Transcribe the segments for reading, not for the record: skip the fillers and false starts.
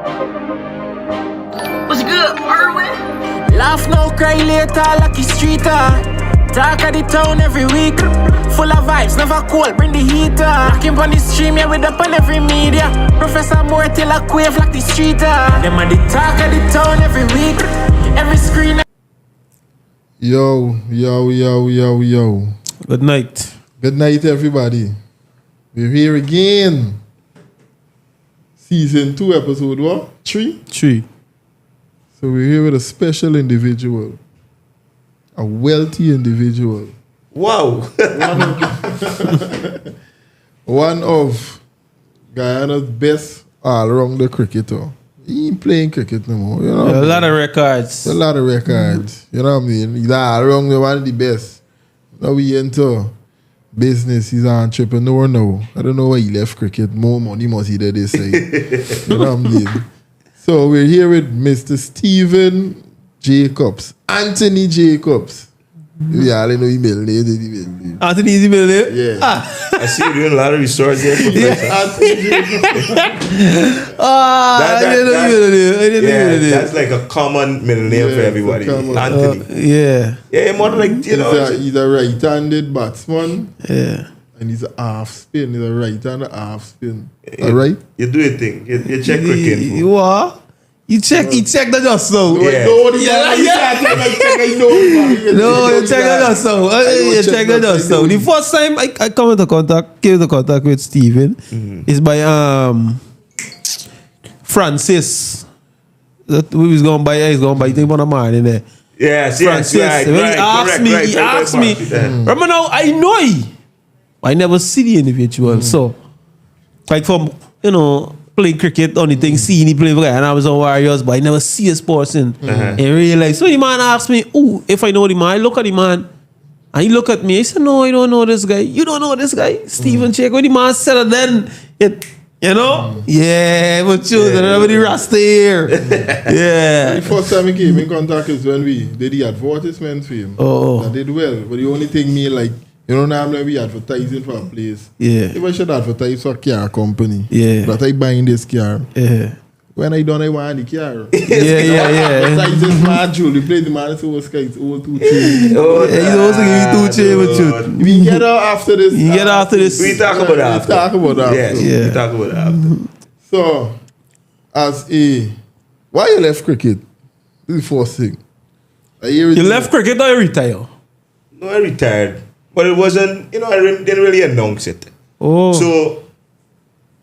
What's good, Irwin? Laugh now, cry later, lucky streeter. Talk of the town every week. Full of vibes, never cold, bring the heater. Rocking on the stream, yeah, with up on every media. Professor Moore till a quave like the streeter. Them are the talk of the town every week. Every screen. Yo. Good night. Good night, everybody. We're here again. Season 2, episode what? 3? 3. So we're here with a special individual. A wealthy individual. Wow. One of Guyana's best all-rounder cricketer. He ain't playing cricket no more. You know A lot of records. A lot of records. You know what I mean? He's all-rounder, one of the best. Now we into business. He's an entrepreneur now. I don't know why he left cricket. More money must he did, they say. You know what I mean? So we're here with Mr. Stephen Jacobs. Anthony Jacobs. Yeah, I don't know email name. Anthony's email there? Yeah. I see you doing a lot of research there. Anthony Jacobs. I didn't know email there. That's like a common middle name for everybody. common. Anthony. Yeah. Yeah, more like, you know. He's a right-handed batsman. Yeah. And he's a half spin. He's a right-handed half spin. All right? You do your thing. You check cricket. You what? You check that just so. Yeah. No, you check that just so. You check that just so. The first time I come into contact, came into contact with Stephen is by Francis. That we was going by. He's going by. Think about a man in there. Yes, Francis. right. When he asked me. Remember now, I know he. I never see the individual. So, like from playing cricket, only thing seeing he play for and I was on Warriors, but I never see a sports in real life. So the man asked me, if I know the man, I look at the man. And he look at me, he said, no, I don't know this guy. You don't know this guy? Stephen Check. When the man said it then, yeah, but choose everybody rasta here. Yeah. The first time he came in contact is when we did the advertisement for him. That did well. But the only thing normally we advertising for a place. Yeah. If I should advertise for a car company. Yeah. But I buying this car. Yeah. When I done, I want the car. Yeah. Besides this man, Julie, play the man, it's all 2 chains. He's also give you 2 chains with you. We get out after this. You get after this. We talk about that. We talk about that. Yes, we talk about that after. So, why you left cricket? This is the first thing. You left cricket or you retire? No, I retired. But it wasn't, I didn't really announce it. Oh. So,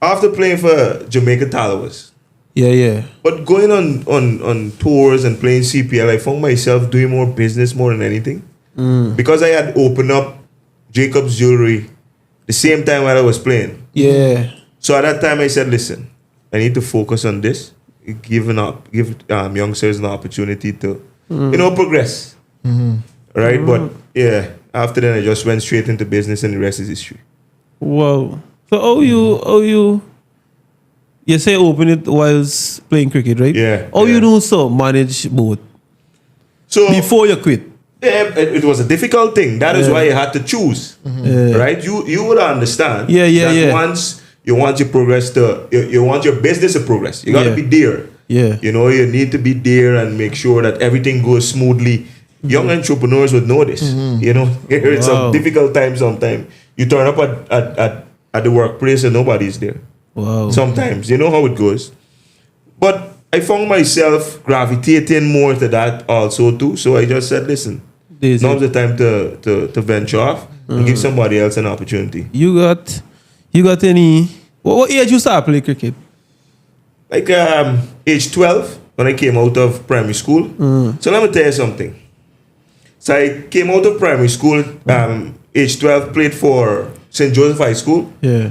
after playing for Jamaica Talawas, yeah. but going on tours and playing CPL, I found myself doing more business more than anything. Because I had opened up Jacobs Jewelry the same time while I was playing. Yeah. So at that time I said, listen, I need to focus on this, give youngsters an opportunity to, progress. Right? But yeah, after that I just went straight into business and the rest is history. Wow. So you say open it whilst playing cricket, right? Yeah. You do so manage both? So before you quit? Yeah, it was a difficult thing. That is why you had to choose. Right? You would understand. Yeah. Once you want your progress you want your business to progress. You gotta be there. Yeah. You need to be there and make sure that everything goes smoothly. Young entrepreneurs would know this. It's a difficult time sometimes. You turn up at the workplace and nobody's there. Wow. Sometimes, you know how it goes. But I found myself gravitating more to that also too. So I just said, listen, now's the time to venture off and give somebody else an opportunity. You got any? What age you start playing cricket? Like age 12 when I came out of primary school. So let me tell you something. So I came out of primary school, age 12, played for St. Joseph High School. Yeah.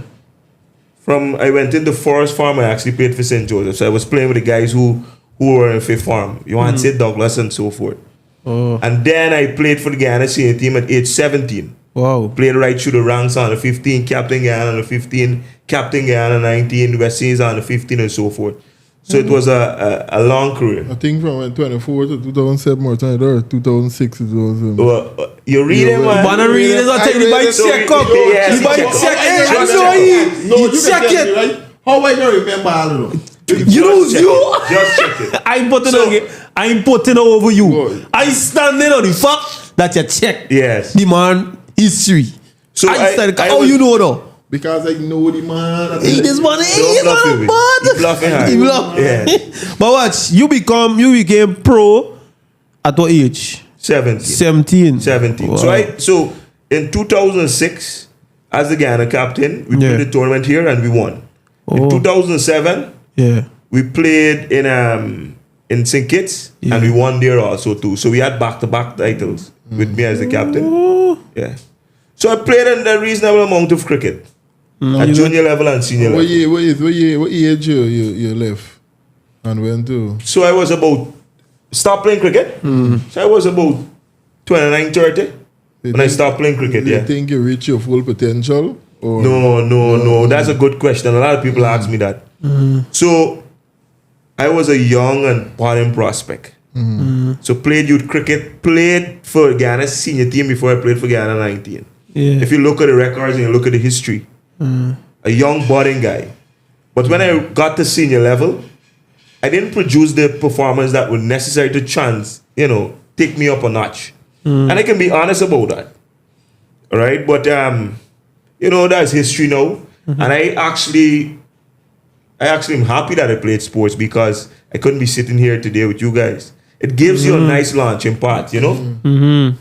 I went into Forest Farm, I actually played for St. Joseph. So I was playing with the guys who were in Fifth Farm. You want to say Douglas and so forth. And then I played for the Guyana senior team at age 17. Wow. Played right through the ranks on the 15, captain Guyana on the 15, captain Guyana 19, West Indies on the 15 and so forth. So it was a long career. I think from 24 to 2007 or 2006 it was. You read it, man. Wanna read it? I'll take the bike check up. You check it. No, you check it. Right? How I don't remember all of them? Just check it. Just check it. I'm putting over you. Boy. I standing on the fact that you check Yes. the man history. So I you know though? Because I know the man. He this man, Don't bluff with me. He bluffing hard. He bluff. Yeah. But watch, you became pro at what age? 17. 17. Wow. So in 2006, as the Guyana captain, we Yeah. played the tournament here and we won. In Oh. 2007, Yeah. we played in St. Kitts and we won there also too. So we had back-to-back titles with me as the captain. Oh. Yeah. So I played in a reasonable amount of cricket at junior level and senior What level. age you left and went to? So I was about stopped playing cricket. So I was about 29, 30 when I stopped playing cricket. Do you Yeah. think you reach your full potential? Or No. That's a good question. A lot of people ask me that. So I was a young and budding prospect. So played youth cricket, played for Guyana's senior team before I played for Guyana 19. Yeah. If you look at the records and you look at the history, a young budding guy. But when I got to senior level, I didn't produce the performance that was necessary to take me up a notch. And I can be honest about that. All right. But, that's history now. And I actually am happy that I played sports because I couldn't be sitting here today with you guys. It gives you a nice launching pad,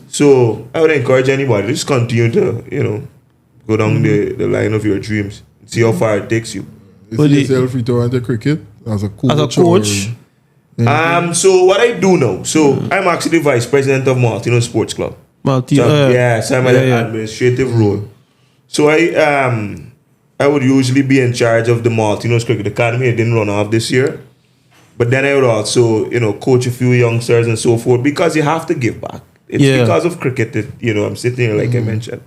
So I would encourage anybody to just continue to, go down the line of your dreams. See how far it takes you. You see yourself return to cricket as a coach? As a coach? So what I do now, I'm actually vice president of Martino Sports Club. So I'm at an administrative role. So I would usually be in charge of the Martino's Cricket Academy. It didn't run off this year. But then I would also, coach a few youngsters and so forth because you have to give back. It's because of cricket that, I'm sitting here like I mentioned.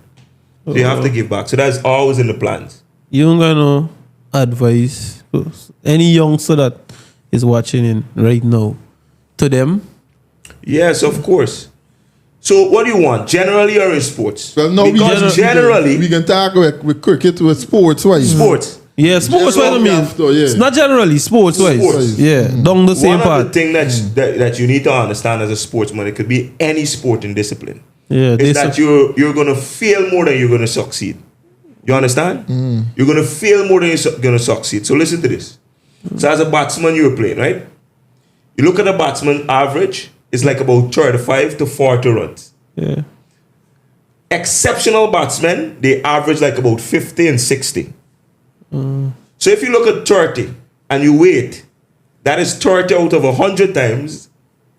So you have to give back. So that's always in the plans. You don't got no advice for any youngster that is watching in right now to them? Yes, of course. So what do you want, generally or in sports? Well, no, because generally we can talk with cricket with sports wise. Sports. Yeah, sports wise. I mean, it's not generally sports wise. Sports. Yeah, down the same One part. of the things that you need to understand as a sportsman, it could be any sporting discipline. Yeah, is that you're gonna fail more than you're gonna succeed. You understand? You're gonna fail more than you're gonna succeed. So listen to this. So as a batsman, you're playing, right? You look at a batsman average. It's like about 35 to 40 runs. Yeah. Exceptional batsmen, they average like about 50 and 60. So if you look at 30 and you wait, that is 30 out of 100 times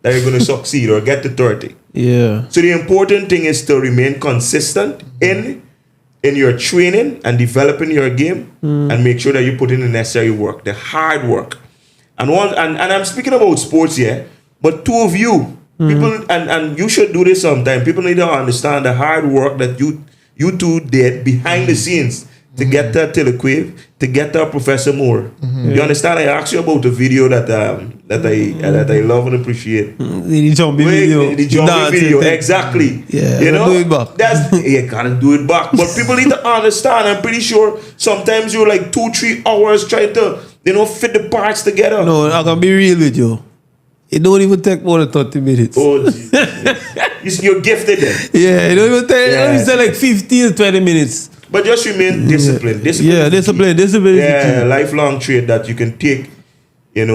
that you're going to succeed or get to 30. Yeah. So the important thing is to remain consistent in your training and developing your game and make sure that you put in the necessary work, the hard work. And I'm speaking about sports here. But two of you, people, and you should do this sometime. People need to understand the hard work that you two did behind the scenes to get that Telequave, to get that Professor Moore. You understand? I asked you about the video that I love and appreciate. The jumping video. The jumping video, exactly. Yeah, you know, do it back. You gotta do it back. But people need to understand. I'm pretty sure sometimes you're like 2-3 hours trying to fit the parts together. No, I can be real with you. It don't even take more than 30 minutes. Oh, you're gifted then. Yeah, it don't even take. It's like 15 to 20 minutes. But just remain disciplined. Discipline is the key. Yeah, lifelong trait that you can take, in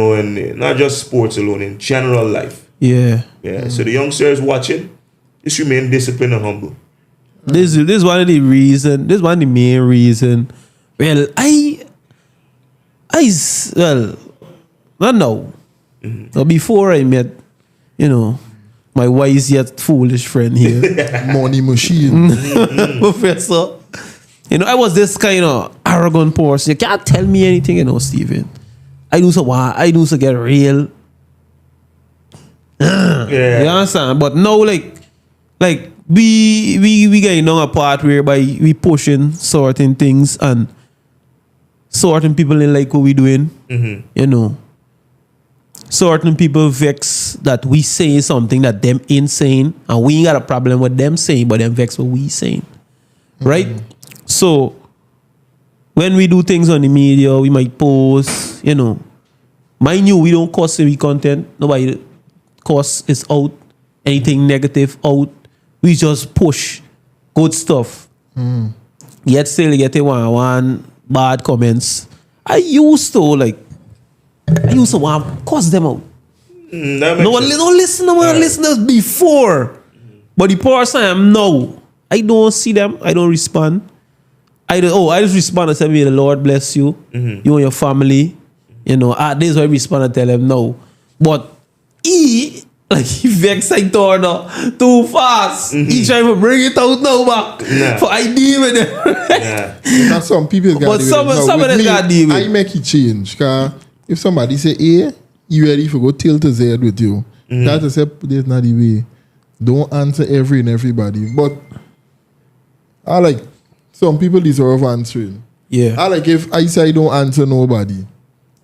not just sports alone, in general life. Yeah. Yeah. So the youngsters watching, just remain disciplined and humble. This is one of the reason. This is one of the main reason. Well, not now. So before I met, my wise yet foolish friend here, Money machine. Professor. I was this kind of arrogant person. You can't tell me anything, Steven. I do so get real. Yeah. You understand? But now, like we getting on a part whereby we pushing certain things and certain people in like what we doing. Certain people vex that we say something that them ain't saying, and we ain't got a problem with them saying, but them vex what we saying. Right? So when we do things on the media, we might post, Mind you, we don't cuss every content. Nobody cuss is out. Anything negative out. We just push good stuff. Yet still getting one bad comments. I used to want to cuss them out. Don't listen to my listeners before. But the person I am now, I don't see them. I don't respond. I just respond and say, may the Lord bless you. You and your family. You know, this is why I respond and tell them no. But he vex like tornado too fast. He trying to bring it out now back. For I deal with them. That's some people got But some of them got deal with. I make it change. Cause if somebody say A, you ready for go tilt to Z with you. That is that's not the way. Don't answer everybody. But I like some people deserve answering. Yeah. I like if I say I don't answer nobody.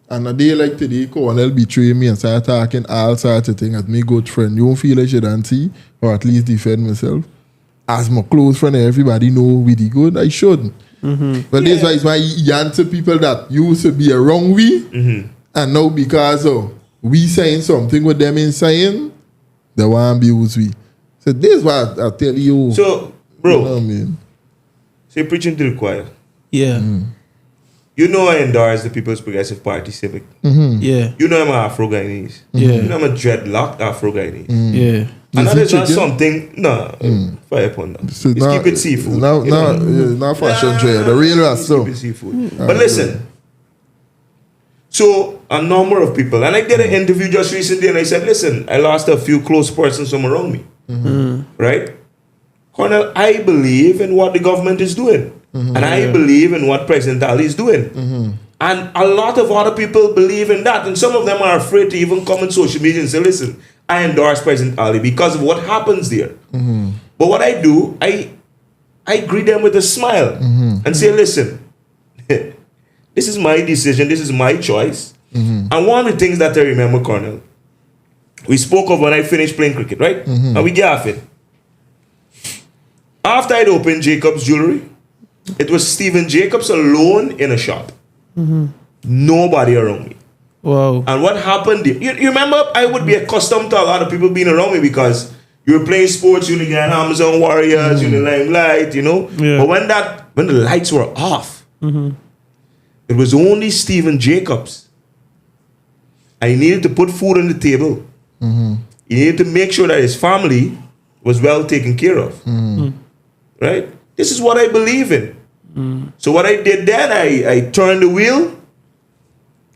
And a day like today, Colonel betray me and start talking all sorts of things as my good friend. You don't feel I should answer or at least defend myself. As my close friend, everybody know we the good, I shouldn't. But that's why it's why you answer people that used to be a wrong way. And now because we saying something with them in saying, they want to abuse we. So this is what I tell you. So, bro, you know what I mean? so you're preaching to the choir. Yeah. You know I endorse the People's Progressive Party Civic. Yeah. You know I'm an Afro-Guyanese. Yeah. You know I'm a dreadlocked Afro-Guyanese. Yeah. And that Is is it not chicken? something, fire upon that. So Just keep it seafood. Now, you know? now fashion trade. The real Just rasta. keep it seafood. But listen, so a number of people, and I did an interview just recently and I said, listen, I lost a few close persons from around me. Right? Colonel, I believe in what the government is doing. And I believe in what President Ali is doing. And a lot of other people believe in that. And some of them are afraid to even come on social media and say, listen, I endorse President Ali because of what happens there. But what I do, I greet them with a smile and say, listen, this is my decision. This is my choice. And one of the things that I remember, Colonel, we spoke of when I finished playing cricket, right? And we gaffing. After I'd opened Jacobs Jewelry, it was Stephen Jacobs alone in a shop. Nobody around me. Wow. And what happened? You remember, I would be accustomed to a lot of people being around me because you were playing sports, you were the Amazon Warriors, you were the Limelight, you know. Yeah. But when the lights were off, it was only Stephen Jacobs. And he needed to put food on the table. He needed to make sure that his family was well taken care of. Right? This is what I believe in. So what I did then, I turned the wheel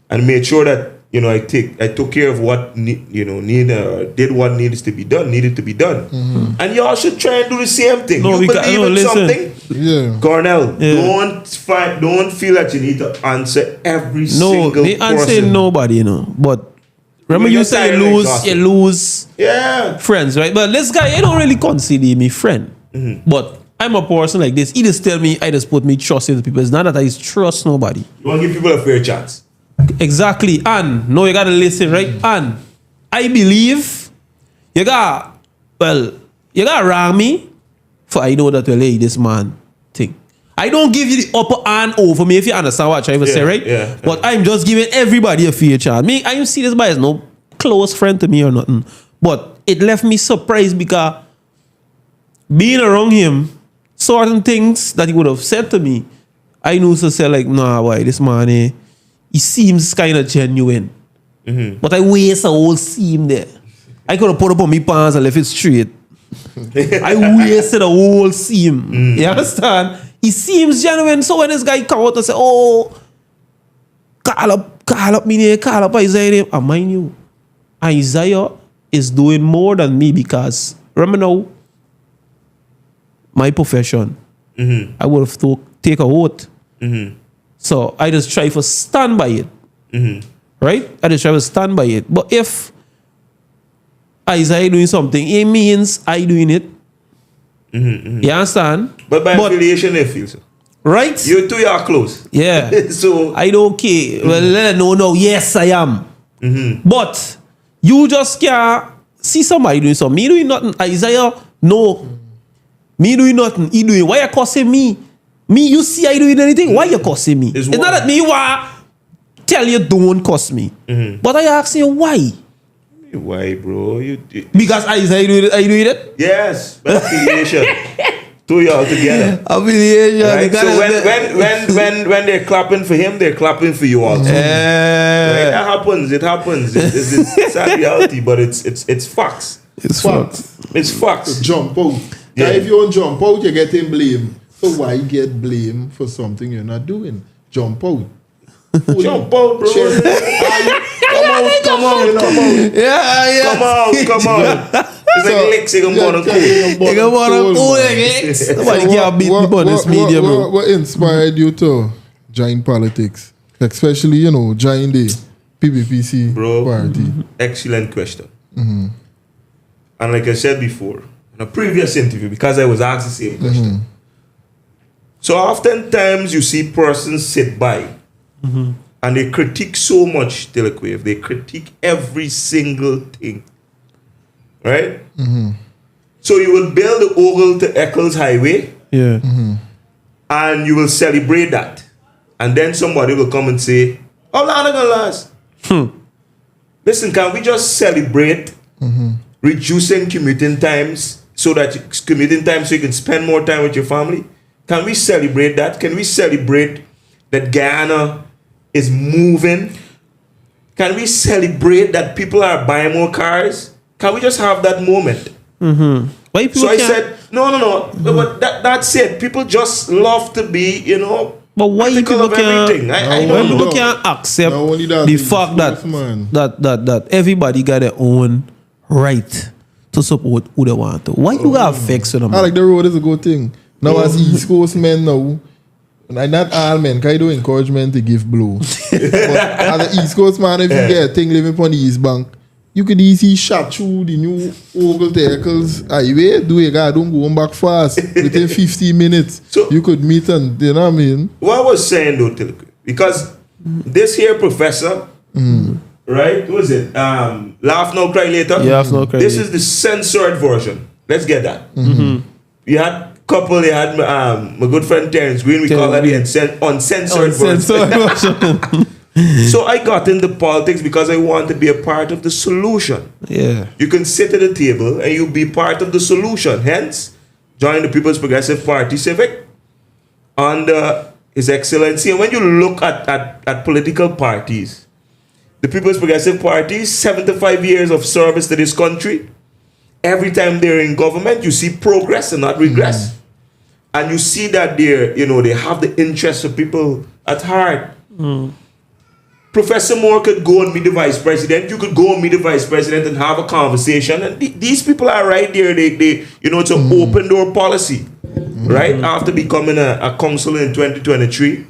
and made sure that I took care of what did what needed to be done. And y'all should try and do the same thing. You believe in something, Cornell. Don't feel that you need to answer every single person. No, they answer nobody, But remember, you say you lose friends, right? But this guy, I don't really consider me friend. But I'm a person like this. He just tell me, I just put me trust in the people. It's not that I trust nobody. You want to give people a fair chance. Exactly. And no, you gotta listen, right? And I believe you gotta wrong me for I know that this man thing. I don't give you the upper hand over me, if you understand what I'm trying to say, right? Yeah. But I'm just giving everybody a fair chance. Me, I don't see this guy as no close friend to me or nothing. But it left me surprised because being around him, certain things that he would have said to me, I knew to say like, nah, why this man, he seems kind of genuine. But I waste a whole seam there. I could have put up on my pants and left it straight. I wasted a whole seam. You understand? He seems genuine. So when this guy come out and say, oh, call up Isaiah name. I mind you, Isaiah is doing more than me because remember now, my profession, I would have to take a vote. So I just try to stand by it. Right? I just try to stand by it. But if Isaiah doing something, it means I doing it. You understand? But by affiliation, they feel so. Right? You two are close. Yeah. So I don't care. Well, let them know. Yes, I am. But you just can't see somebody doing something. Me doing nothing. Isaiah, no. Me doing nothing. He doing. Why you cussing me? Me, you see I doing anything? Why you cussing me? It's not that me tell you don't cuss me. But I ask you why. Why, bro? Because I say you do it? Yes, but affiliation. Two y'all together. Affiliation. Right? So when they're clapping for him, they're clapping for you also. Right? That happens. It happens. It's a reality, but it's facts. It's facts. It's facts. Jump out. Yeah. Now, if you don't jump out, you're getting blamed. So why get blamed for something you're not doing? Jump out. Jump out, bro. Come on. Yeah. Come on. It's like licks, you're going to cool. You go on cool licks. Nobody can beat me on this media, bro. What inspired you to join politics? Especially, join the PPPC party. Excellent question. And like I said before, in a previous interview, because I was asked the same question. So oftentimes you see persons sit by and they critique so much, Telequave. They critique every single thing. Right? So you will build the Ogle to Eccles Highway. Yeah. And you will celebrate that. And then somebody will come and say, how long are gonna last? Listen, can we just celebrate reducing commuting times so that so you can spend more time with your family? Can we celebrate that? Can we celebrate that Guyana is moving? Can we celebrate that people are buying more cars? Can we just have that moment? Why people So I can't- said, no. But that's it. People just love to be, But why critical people of everything. can't? I Why don't people know. can't accept Not only that, the it's fact man. that everybody got their own right to support who they want to? Why you got vex with them? I like the road is a good thing. Now as East Coast men now, and not all men, because I do encouragement to give blow. But as an East Coast man, if you get a thing living on the East Bank, you could easily shot through the new Ogle to Eccles highway, don't go back fast. Within 15 minutes, So- you could meet and, you know what I mean? What I was saying though, Tilke, because this here professor, right? Who is it? Laugh Now Cry Later. Yeah, Laugh Now Cry This Later. is the censored version. Let's get that. You had couple. You had my good friend Terrence Green. We call that the uncensored version. So I got into politics because I want to be a part of the solution. Yeah. You can sit at the table and you be part of the solution. Hence, join the People's Progressive Party Civic under His Excellency. And when you look at political parties, the People's Progressive Party, 75 years of service to this country. Every time they're in government, you see progress and not regress. And you see that they have the interests of people at heart. Professor Moore could go and meet the vice president. You could go and meet the vice president and have a conversation. And these people are right there. They it's an open door policy, right? After becoming a councillor in 2023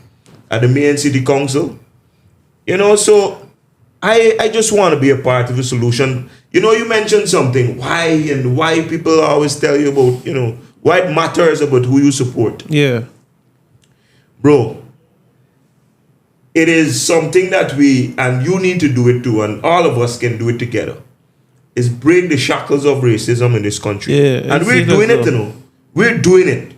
at the main city council, So I just want to be a part of the solution. You mentioned something. Why people always tell you about why it matters about who you support, Yeah. bro. It is something that and you need to do it too, and all of us can do it together, is break the shackles of racism in this country. Yeah, and we're doing it, We're doing it.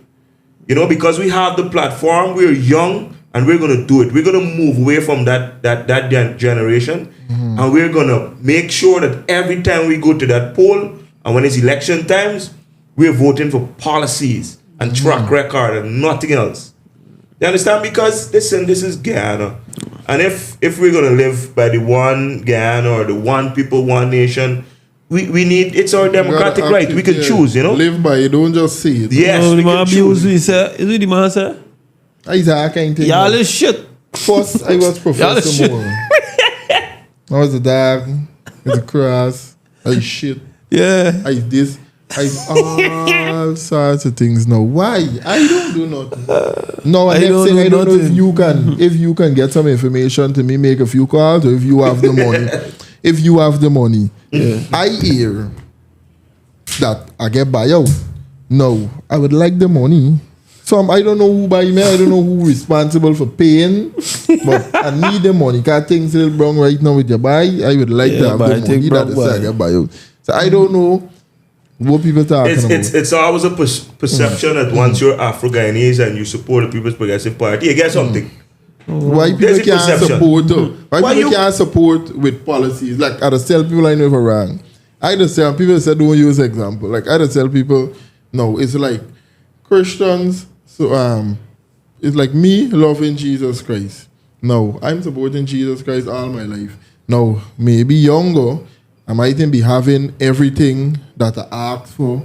Because we have the platform, we're young, and we're going to do it. We're going to move away from that generation, and we're going to make sure that every time we go to that poll, and when it's election times, we're voting for policies and track record and nothing else. You understand? Because listen, this is Guyana. And if we're gonna live by the one Guyana or the one people, one nation, we need, it's our democratic right. We can choose, Live by it, don't just say it. Yes, The we man can abuse choose. me, sir. Is it the man, sir? I can't think. Y'all is shit. First, I was Professor shit. Moore. I was the dog, the cross, I shit, Yeah. I this, I all sorts of things now. Why? I don't do nothing. No, I next don't thing do I don't know nothing. if you can get some information to me, make a few calls, or if you have the money. If you have the money, I hear that I get buyout. No, I would like the money. I don't know who buy me, I don't know who responsible for paying, but I need the money. Because things little wrong right now with your buy. I would like to have buy, the money take that back is buy. I get buyout. So I don't know what people talking about. It's always a perception that once you're Afro-Guyanese and you support the People's Progressive Party, you get something. Why people There's a can't perception. support? Why Why people you- can't support with policies? Like I just tell people I never wrong. I just tell people say don't use example. Like I just tell people no. It's like Christians. So it's like me loving Jesus Christ. No, I'm supporting Jesus Christ all my life. No, maybe younger, I mightn't be having everything that I asked for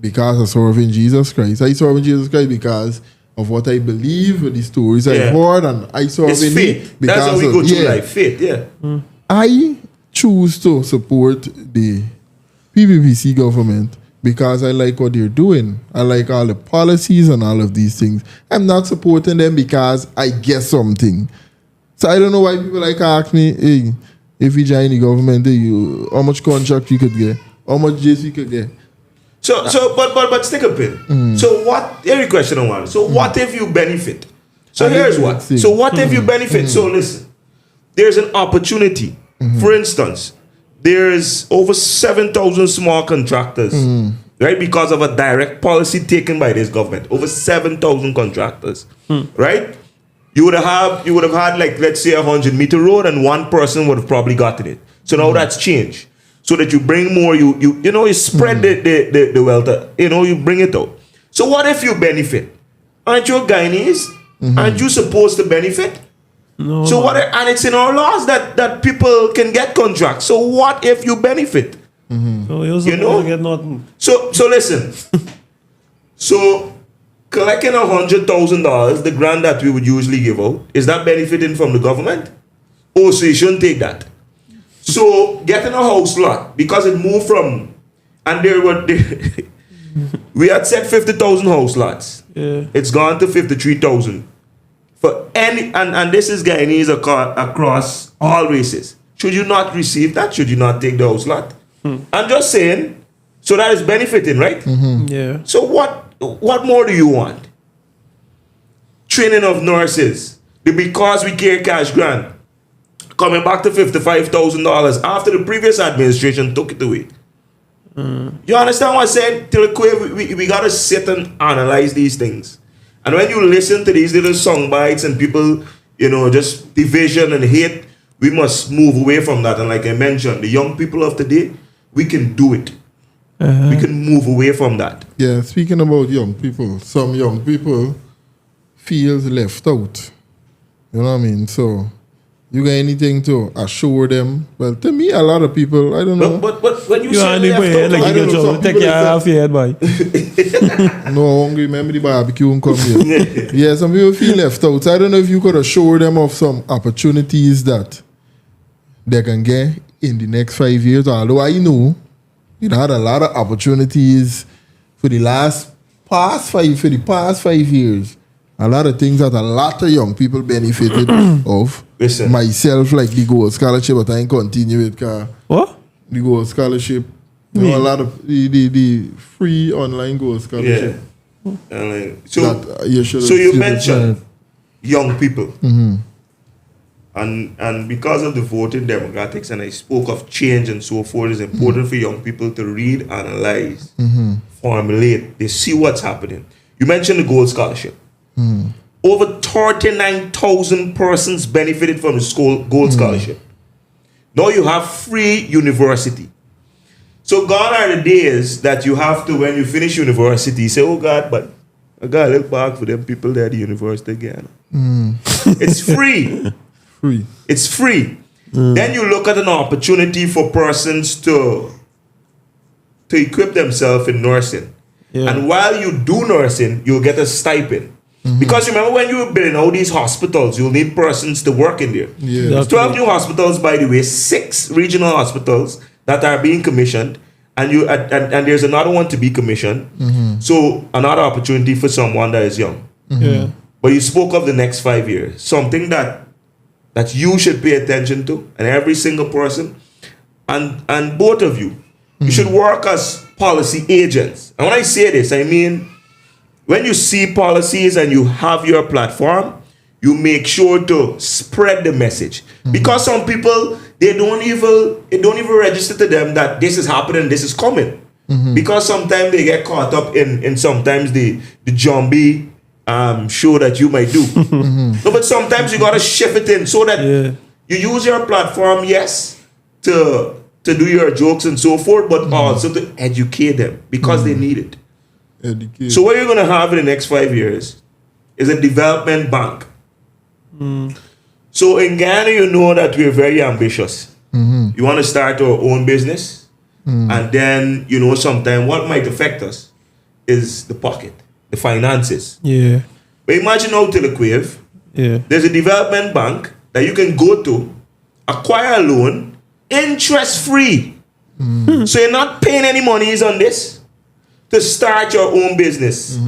because of serving Jesus Christ. I serving Jesus Christ because of what I believe, the stories I Yeah. heard, and I serve It's in faith. it because That's how we of, go through yeah. life. Faith, yeah. I choose to support the PPPC government because I like what they're doing. I like all the policies and all of these things. I'm not supporting them because I get something. So I don't know why people like ask me, hey, if you join the government, hey, how much contract you could get, how much JC you could get. But stick a pin. So what? Every question I want. So what if you benefit? So I here's think what. that's it. So what if you benefit? So listen, there's an opportunity. For instance, there's over 7,000 small contractors, right? Because of a direct policy taken by this government. Over 7,000 contractors, right? You would have had like, let's say, 100-meter road, and one person would have probably gotten it. So now that's changed. So that you bring more, you spread the wealth, you bring it out. So what if you benefit? Aren't you Guyanese? Aren't you supposed to benefit? No. So what? And it's in our laws that people can get contracts. So what if you benefit? So you're supposed know? to get nothing. So listen. So collecting $100,000, the grant that we would usually give out, is that benefiting from the government? Oh, so you shouldn't take that. So getting a house lot, because it moved from, and we had set 50,000 house lots. Yeah. It's gone to 53,000. For any, and this is Guyanese across all races. Should you not receive that? Should you not take the house lot? I'm just saying. So that is benefiting, right? Yeah. So what more do you want? Training of nurses. The Because We Care cash grant coming back to $55,000 after the previous administration took it away. You understand what I said? We gotta sit and analyze these things. And when you listen to these little song bites and people, just division and hate, we must move away from that. And like I mentioned, the young people of today, we can do it. We can move away from that. Yeah, speaking about young people, some young people feels left out. You know what I mean? So you got anything to assure them? Well, to me, a lot of people, I don't know. But when you You say are left out, like I you don't get know, trouble. some Take people your they half your head, boy. No, hungry. Remember the barbecue and come here. Yeah, some people feel left out. So I don't know if you could assure them of some opportunities that they can get in the next 5 years. Although I know you had a lot of opportunities for the past 5 years. A lot of things that a lot of young people benefited of. Listen. Myself, like the Gold Scholarship, but I ain't continue with What? the Gold Scholarship. You know, a lot of the free online Gold yeah. Scholarship. And like, That, you should so you have mentioned young people. And because of the voting demographics, and I spoke of change and so forth, it's important for young people to read, analyze, formulate. They see what's happening. You mentioned the Gold Scholarship. Over 39,000 persons benefited from the Gold Scholarship. Now you have free university. So gone are the days that you have to, when you finish university, say, oh God, but I gotta look back for them people there at the university again. It's free. free. It's free. Then you look at an opportunity for persons to equip themselves in nursing. Yeah. And while you do nursing, you'll get a stipend. Because remember when you were building all these hospitals, you'll need persons to work in there. Yeah. That's 12 new hospitals, by the way, 6 regional hospitals that are being commissioned, and there's another one to be commissioned. So another opportunity for someone that is young. Yeah. But you spoke of the next 5 years, something that you should pay attention to, and every single person, and both of you, you should work as policy agents. And when I say this, I mean, when you see policies and you have your platform, you make sure to spread the message. Because some people, it don't even register to them that this is happening, this is coming. Because sometimes they get caught up in sometimes the zombie show that you might do. No, but sometimes you gotta shift it in so that you use your platform, yes, to do your jokes and so forth, but also to educate them because they need it. Educate. So what you're gonna have in the next 5 years is a development bank. So in Ghana, you know that we're very ambitious. You want to start our own business, and then you know sometime what might affect us is the pocket, the finances. Yeah. But imagine now Telequave, Yeah. there's a development bank that you can go to, acquire a loan, interest free. So you're not paying any monies on this to start your own business.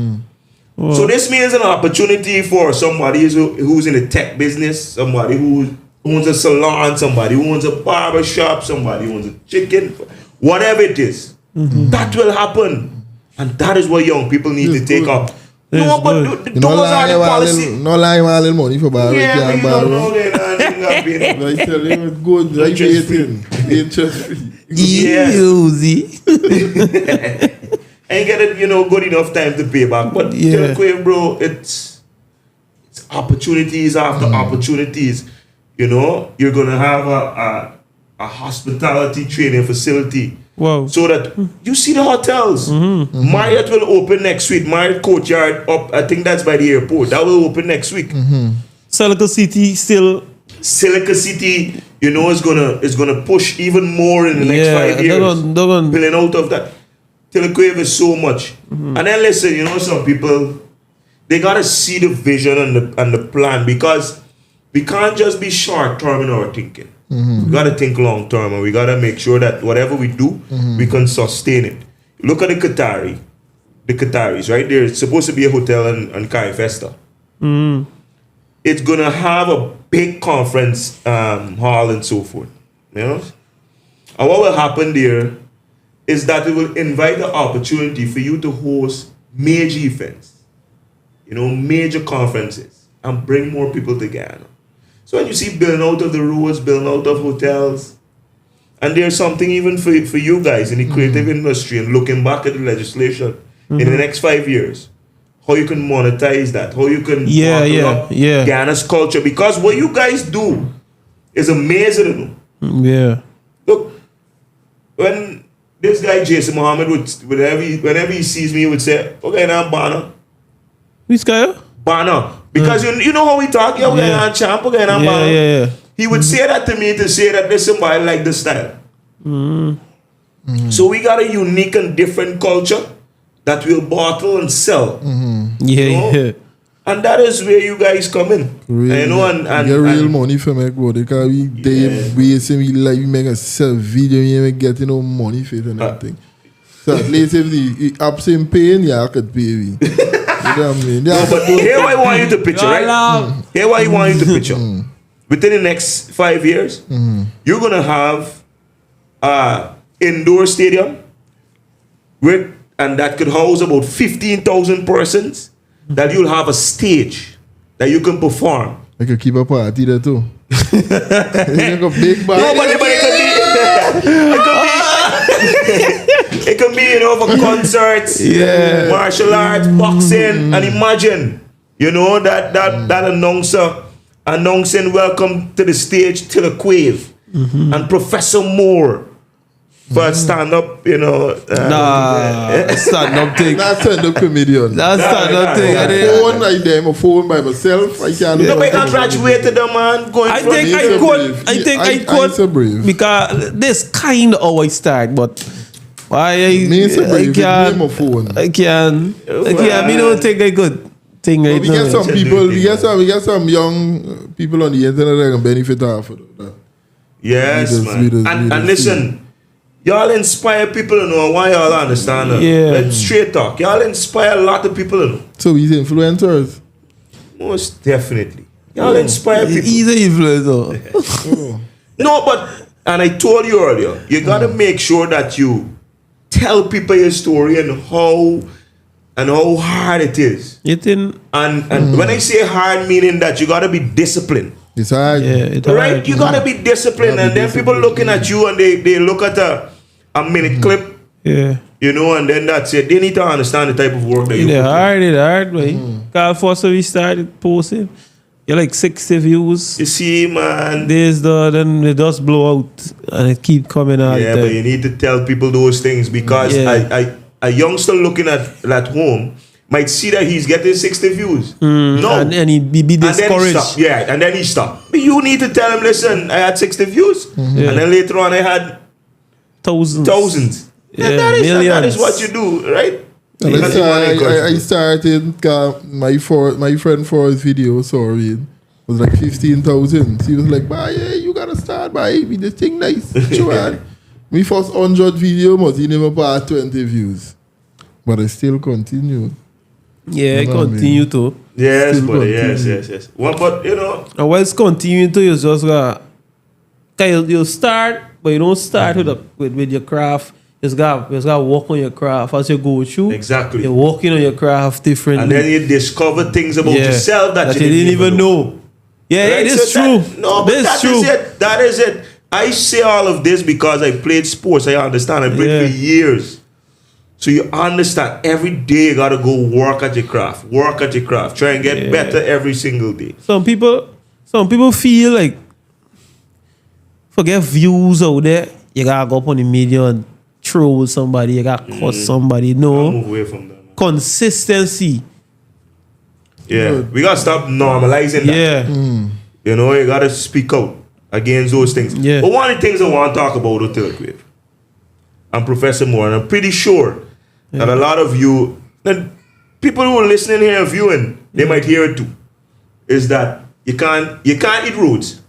So this means an opportunity for somebody who's in the tech business, somebody who owns a salon, somebody who owns a barber shop, somebody who owns a chicken, whatever it is. That will happen. And that is what young people need to take up. No, but You those are the policy. No lie, a little money for borrow. Yeah, but Can't you don't know borrow. that. I tell you, it's good. Like Interest free. Interest free. Yeah. Easy. Ain't get it, good enough time to pay back. But Telequave, bro, it's opportunities after opportunities. You're gonna have a hospitality training facility. Wow. So that you see the hotels. Marriott will open next week. Marriott Courtyard up, I think that's by the airport. That will open next week. Silica City still. Silica City, is gonna push even more in the next 5 years. They're gonna, Pulling out of that. Telequave is so much. And then listen, some people, they gotta see the vision and the plan, because we can't just be short term in our thinking. We gotta think long term, and we gotta make sure that whatever we do, we can sustain it. Look at the Qataris, right? There's supposed to be a hotel in Kai Festa. It's gonna have a big conference hall and so forth. And what will happen there is that it will invite the opportunity for you to host major events, major conferences, and bring more people to Guyana. So when you see building out of the roads, building out of hotels, and there's something even for you guys in the creative industry, and looking back at the legislation in the next 5 years, how you can monetize that, how you can up Guyana's culture, because what you guys do is amazing. Yeah. Look, when this guy Jason Mohammed whenever he sees me, he would say, "Okay, now Bana." Which guy? Bana. Because you know how we talk, okay, now champ, okay, now Bana. Yeah. He would say that to me to say that there's somebody like this style. So we got a unique and different culture that we'll bottle and sell. Yeah. And that is where you guys come in. Real, and get real money for me, bro. Because we make a sell video, we get money for it and everything. So at least if the apps in paying, I could pay me. You know what I mean? No, but here what I want you to picture, right? Here what I want you to picture. Within the next 5 years, you're gonna have indoor stadium and that could house about 15,000 persons. That you'll have a stage that you can perform. I could keep a party there too. Like a big bar. No, but it can be, for concerts, martial arts, boxing, and imagine, that announcer announcing welcome to the stage Telequave and Professor Moore. For stand-up, stand-up thing. Not stand-up comedian. That's stand-up thing. I'm a phone by myself. I can't. No, but I graduated the man going. I think I could because this kind of how I start, but I can't. Me don't think I could. Thing right We now. get some people. We get some young people on the internet that can benefit off of that. Yes, Leaders, man. And leaders, listen. Y'all inspire people, why y'all understand that. Let's straight talk. Y'all inspire a lot of people, So he's influencers. Most definitely. Y'all inspire people. He's an influencer. No, and I told you earlier, you gotta make sure that you tell people your story and how hard it is. And when I say hard, meaning that you gotta be disciplined. It's hard. Right? You gotta be disciplined, and then people looking at you and they look at a minute clip. You know, and then that's it. They need to understand the type of work that you put in. hard way. Carl Foster, we started posting. You're like 60 views. You see, man. Then they just blow out and it keep coming out. Yeah, but you need to tell people those things because a youngster looking at home might see that he's getting 60 views. No. And he be discouraged. And then he stopped. But you need to tell him, listen, I had 60 views. And then later on I had thousands. Yeah, and that is millions. what you do, right? And I started, my friend for his video, sorry, was like 15,000. He was like, "Bah, yeah, you gotta start by with this thing nice." Sure. My first 100 video was he never passed 20 views. But I still continued. Yeah, You know what I continue mean? to. Yes, Still but continue. yes. Well, but you know, And while it's continuing to, you just got, you'll start, but you don't start with your craft. You just got to work on your craft as you go through. Exactly. You're working on your craft differently. and then you discover things about yourself that you didn't even know. Yeah, Right? it is So true. that is it. That is it. I say all of this because I played sports. I understand. I played for years. So you understand. Every day you gotta go work at your craft. Work at your craft. Try and get better every single day. Some people feel like forget views out there. You gotta go up on the media and troll somebody. You gotta cuss somebody. No, Move away from that. Man. consistency. Yeah, we gotta stop normalizing that. Yeah. You know, you gotta speak out against those things. Yeah. But one of the things I want to talk about with Third Wave, and Professor Moore, and I'm pretty sure that a lot of you, and people who are listening here and viewing, they might hear it too, is that you can't eat roads.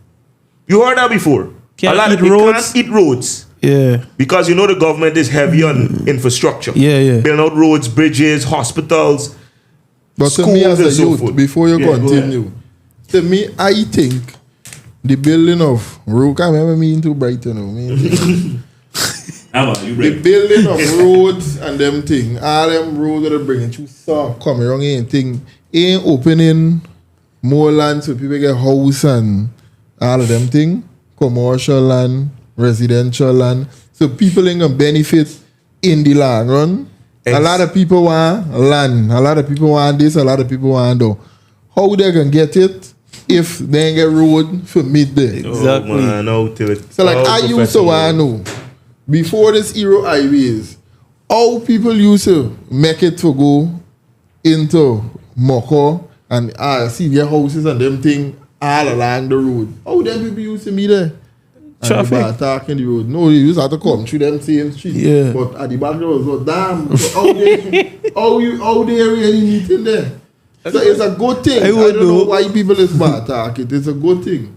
You heard that before. Can't eat roads. Yeah. Because you know the government is heavy on infrastructure. Yeah. Building out roads, bridges, hospitals. But to me as schools a and so youth, forth. before you Yeah, go continue, to me, I think the building of road, I remember me into Brighton, the building of roads and them thing, all them roads that are bringing you some coming wrong anything, ain't opening more land so people get house and all of them thing, commercial land, residential land, so people ain't gonna benefit in the long run. A lot of people want land. A lot of people want this. A lot of people want that. How they gonna get it if they ain't get road for midday? Exactly. Oh, man, no, till it, So like I used to want to know before this Euro highways, how people used to make it to go into Moko and see their houses and them thing all along the road. How them people used to meet there? Traffic. And the bar in the road. No, you used to have to come through them same street. Yeah. But at the back there was so damn. So how they really meeting there? So it's a good thing. I don't know why people is bar talk. It is a good thing.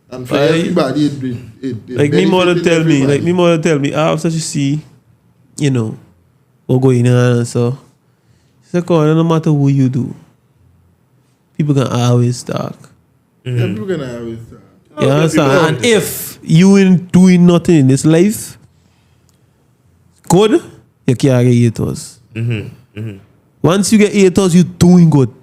And for everybody, it Like me mother tell me, after you see, you know, what going on and so. She said, no matter who you do, people can always talk. Yeah, people gonna always talk. You understand? And if you ain't doing nothing in this life, good, you can't get haters. Once you get haters, you're doing good.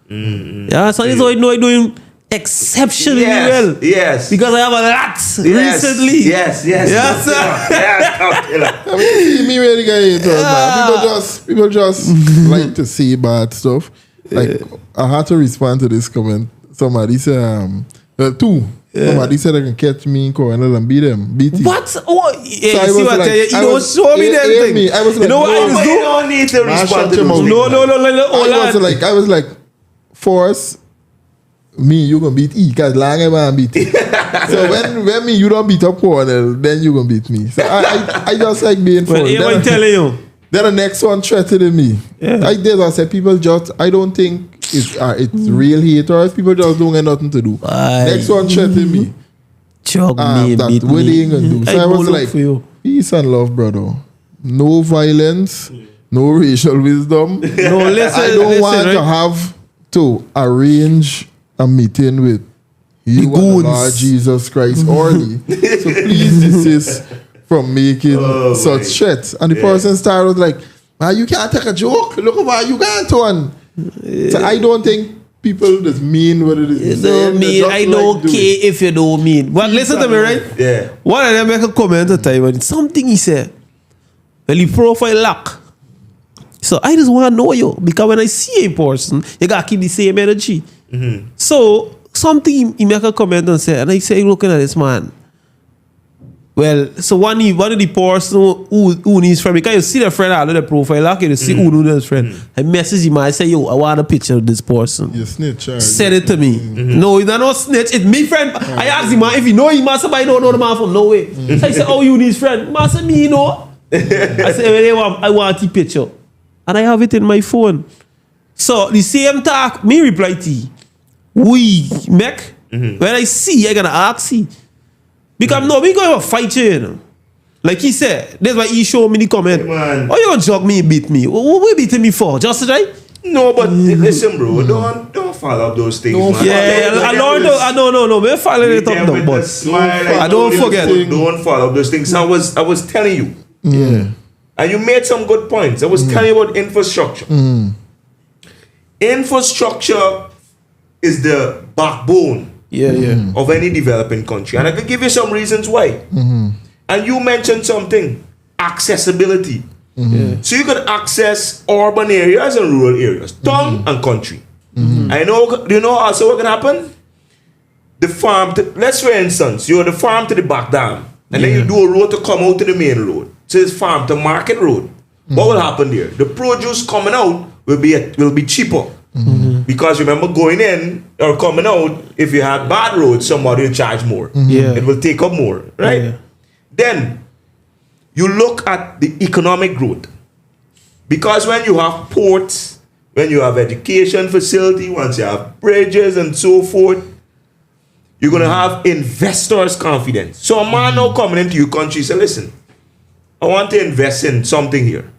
Yeah, so it's all you know you're doing exceptionally well. Yes. Because I have a lot recently. Yes. Yes, sir. I mean, me really get haters, man. People just like to say bad stuff. Like I had to respond to this comment. Somebody said, two. Somebody said they can catch me in Cornell and beat it. What? Oh, yeah, So I you see was what like- you I don't was- show me hear that thing. me. I was You like, know what no, I But was you doing? don't need to Man, respond shut to your those mouth. things. I was like, Force, me, you gonna beat E, cause long I beat E. So when me, you don't beat up Cornell, then you gonna beat me. So I just like being Well, funny. I'm telling you. Then the next one threatening me. Yeah. I did. I said people just. I don't think it's real haters. People just don't get nothing to do. Aye. Next one threatening me. Chug me, That beat what they me. ain't gonna do. So I go was look like, for you. peace and love, brother. No violence. No racial wisdom. No, listen, I don't listen, want right? to have to arrange a meeting with you and the goons. Lord Jesus Christ early. So please desist from making such threats. And the person started like, man, you can't take a joke. Look at what you got on. So I don't think people just mean what it is. You saying. don't They mean, just I like don't do it. care if you don't mean. But listen to me, right? Yeah. One of them make a comment at the time and something he said. Well, the profile lock. So I just want to know you because when I see a person, you gotta keep the same energy. So something he make a comment and say, and I say, looking at this man. Well, so one of the person who needs friend, because you see the friend out of the profile lock, you see who knows friend. I message him, I say, yo, I want a picture of this person. You snitch, right? Send it to me. No, he's not snitch. It's me friend. I asked him, if you know him, somebody don't know the man from no way. So I said, oh, you need his friend. Man said, me, you know. I said, well, I want the picture. And I have it in my phone. So the same talk, me reply to you. We make. When I see, I gonna ask you. Because no, we gonna fight you, know. Like he said, that's why he showed me the comment. Hey, oh, you gonna jog me and beat me? What we beating me for? Just right? No, but listen, bro, don't follow up those things, man. Yeah, I know. We're following it up now, but I don't forget. Don't follow up those things. I was telling you. Yeah. And you made some good points. I was telling you about infrastructure. Infrastructure is the backbone of any developing country. And I can give you some reasons why. And you mentioned something, accessibility. So you can access urban areas and rural areas, town and country. I know, do you know also what can happen? The farm, let's for instance, you're the farm to the back dam, and then you do a road to come out to the main road. So it's farm to market road. What will happen there? The produce coming out will be cheaper. Because remember, going in or coming out, if you had bad roads, somebody will charge more. It will take up more, right? Then you look at the economic growth. Because when you have ports, when you have education facility, once you have bridges and so forth, you're going to have investors' confidence. So a man now coming into your country say, listen, I want to invest in something here.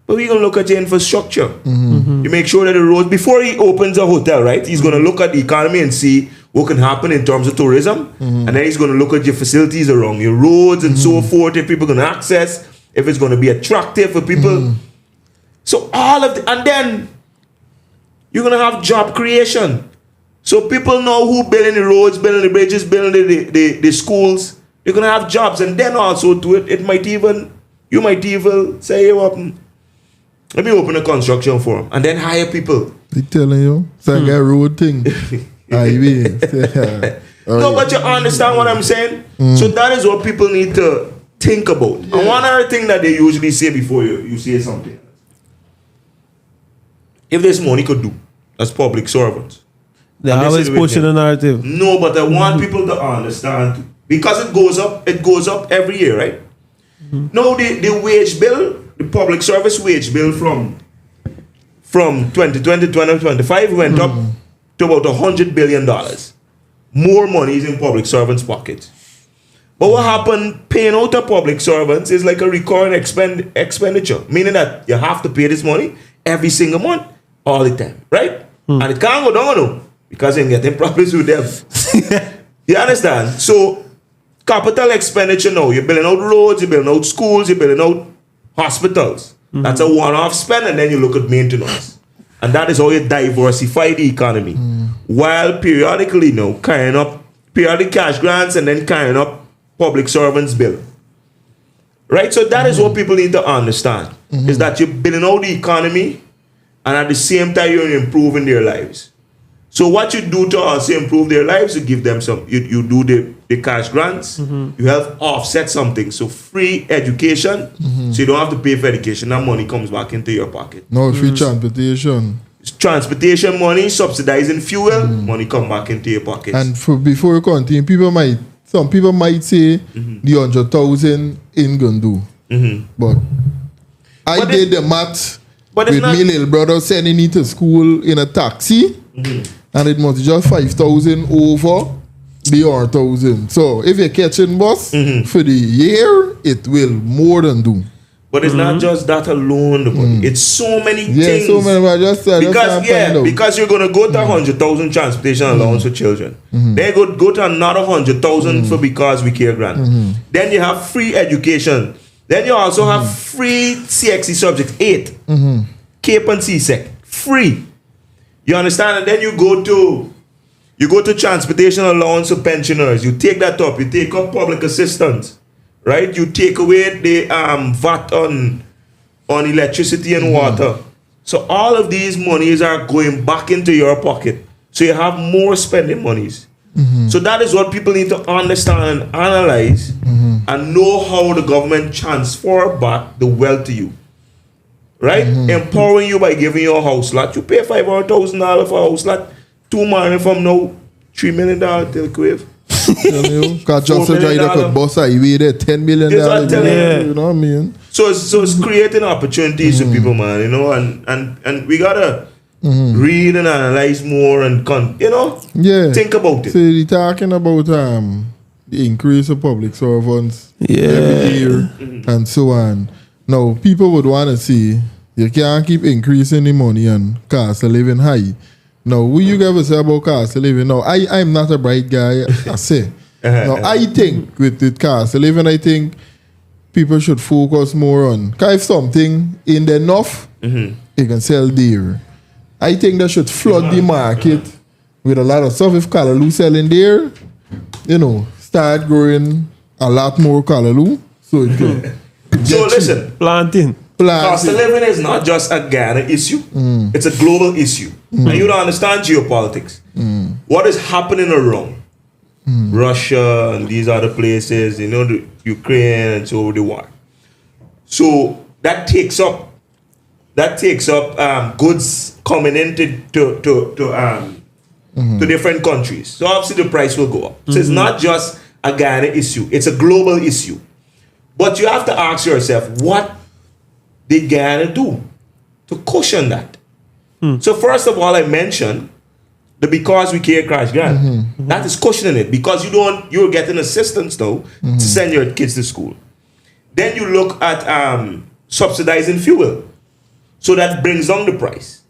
But we're going to look at your infrastructure. You make sure that the roads, before he opens a hotel, right, he's going to look at the economy and see what can happen in terms of tourism. And then he's going to look at your facilities around your roads and so forth, if people are going to access, if it's going to be attractive for people. So all of the, and then you're going to have job creation. So people know who building the roads, building the bridges, building the schools. You're going to have jobs. And then also to it, you might even say, hey, let me open a construction firm and then hire people. They telling you, it's like a road thing. Highway. No, but you understand what I'm saying? So that is what people need to think about. And one other thing that they usually say before you say something. If there's money could do as public servants. They always pushing the narrative. No, but I want people to understand. Because it goes up every year, right? No, the wage bill, the public service wage bill from 2020 to 2025 went up to about $100 billion. More money is in public servants' pockets. But what happened paying out to public servants is like a recurring expenditure, meaning that you have to pay this money every single month, all the time, right? And it can't go down no, because you're getting problems with them. You understand? So capital expenditure now, you're building out roads, you're building out schools, you're building out hospitals. That's a one-off spend, and then you look at maintenance. And that is how you diversify the economy. While periodically now carrying up periodic cash grants and then carrying up public servants' bill. Right? So that is what people need to understand. Is that you're building out the economy and at the same time you're improving their lives. So what you do to also improve their lives, you give them some, you do the cash grants, you help offset something. So free education, so you don't have to pay for education, that money comes back into your pocket. No, free transportation. Transportation money, subsidizing fuel, money come back into your pocket. And before you continue, some people might say the 100,000 ain't gonna do. But I did the math with my little brother sending me to school in a taxi. And it must just 5,000 over the 1,000. So if you're catching bus for the year, it will more than do. But it's not just that alone. It's so many things. Yeah, so many. Because you're gonna go to 100,000 transportation allowance for children. Then go to another 100,000 for because we care grant. Then you have free education. Then you also have free CXC subject 8, CAPE and CSEC, free. You understand? And then you go to transportation allowance for pensioners. You take that up. You take up public assistance, right? You take away the VAT on on electricity and water. So all of these monies are going back into your pocket. So you have more spending monies. So that is what people need to understand and analyze and know how the government transfer back the wealth to you. Right? Empowering you by giving you a house lot. You pay $500,000 for a house lot. 2 months from now, $3 million till Crave. Because just so you could boss a way there, $10 million. You know what I mean? So it's creating opportunities for people, man, you know, and we gotta read and analyze more and think about it. So you're talking about the increase of public servants every year and so on. Now people would want to see you can't keep increasing the money and cost of living high. Now, what you ever say about cost of living? Now, I'm not a bright guy, I say. Now, I think with the cost of living, I think people should focus more on, because if something ain't enough, you can sell dear. I think they should flood the market with a lot of stuff. If Callaloo selling there, start growing a lot more Callaloo. So it can So listen, planting. Cost of living is not just a Guyana issue. It's a global issue. And you don't understand geopolitics. What is happening around Russia and these other places, the Ukraine and so the war. So that takes up goods coming into to different countries. So obviously the price will go up. So it's not just a Guyana issue. It's a global issue. But you have to ask yourself, what did Guyana do to cushion that? So first of all, I mentioned the because we care crash grant. That is cushioning it because you're getting assistance now to send your kids to school. Then you look at subsidizing fuel. So that brings down the price.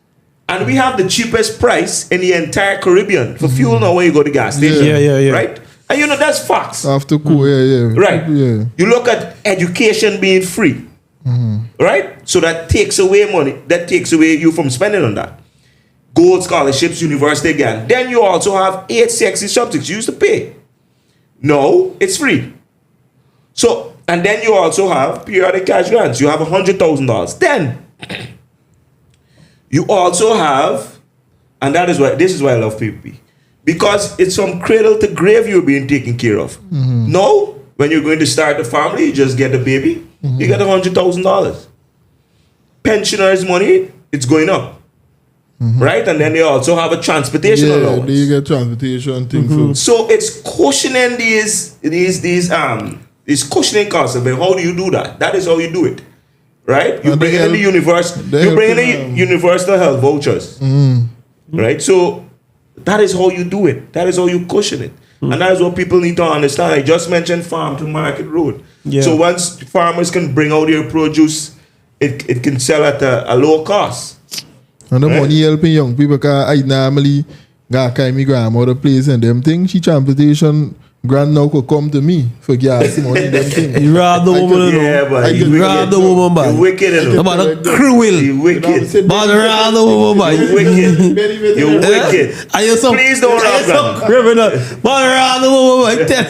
And we have the cheapest price in the entire Caribbean for fuel now when you go to gas station. Yeah. Right? And that's facts. After cool, Right. Yeah. You look at education being free. Right? So that takes away money. That takes away you from spending on that. Gold scholarships, university again. Then you also have 8 sexy subjects you used to pay. No, it's free. So, and then you also have periodic cash grants. You have $100,000. Then you also have, and this is why I love PPP. Because it's from cradle to grave you're being taken care of. No, when you're going to start a family, you just get a baby, you get $100,000. Pensioners' money, it's going up. Right? And then they also have a transportation allowance. Yeah, you get transportation things. So it's cushioning these cushioning costs. But how do you do that? That is how you do it. Right? You bring in the universal health vouchers. Right? So that is how you do it. That is how you cushion it. And that is what people need to understand. I just mentioned farm to market road. Yeah. So once farmers can bring out their produce, it can sell at a lower cost. And the money helping young people, because I normally got my grandmother place and them things. She transportation grand now could come to me for gas money them things. You rob the woman, you rob the woman, man. You wicked, about a cruel. You wicked. But rob the woman, man. You wicked. You wicked. Please don't rob Granny. Criminal. But rob the woman, man.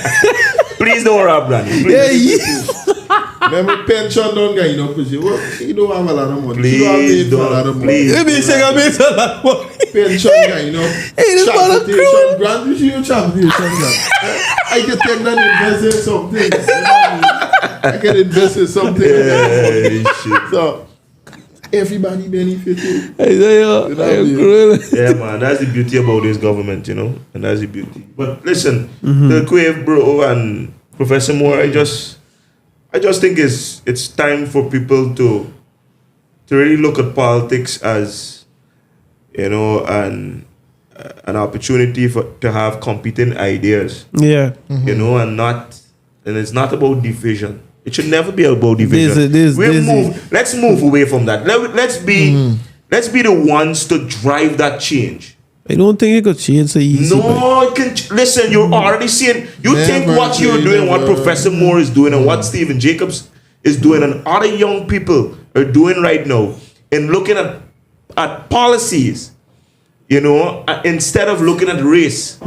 Please don't rob Granny. Remember pension don't get enough for you. You don't have a lot of money. Please don't. Please. Let me say I made a lot of money. Pension get enough. Transportation grant. You see your transportation grant. I can take that and invest in something. I can invest in something. Shit. So everybody benefited. Yeah, man. That's the beauty about this government, and that's the beauty. But listen, the Quave bro and Professor Moore, I just think it's time for people to really look at politics as an opportunity to have competing ideas. Yeah. And it's not about division. It should never be about division. Let's move away from that. Let's be the ones to drive that change. I don't think it could change so easy. No, it can. Listen, you're already seeing. You think what you're doing, what Professor Moore is doing, and what Stephen Jacobs is doing, and other young people are doing right now, and looking at policies, instead of looking at race.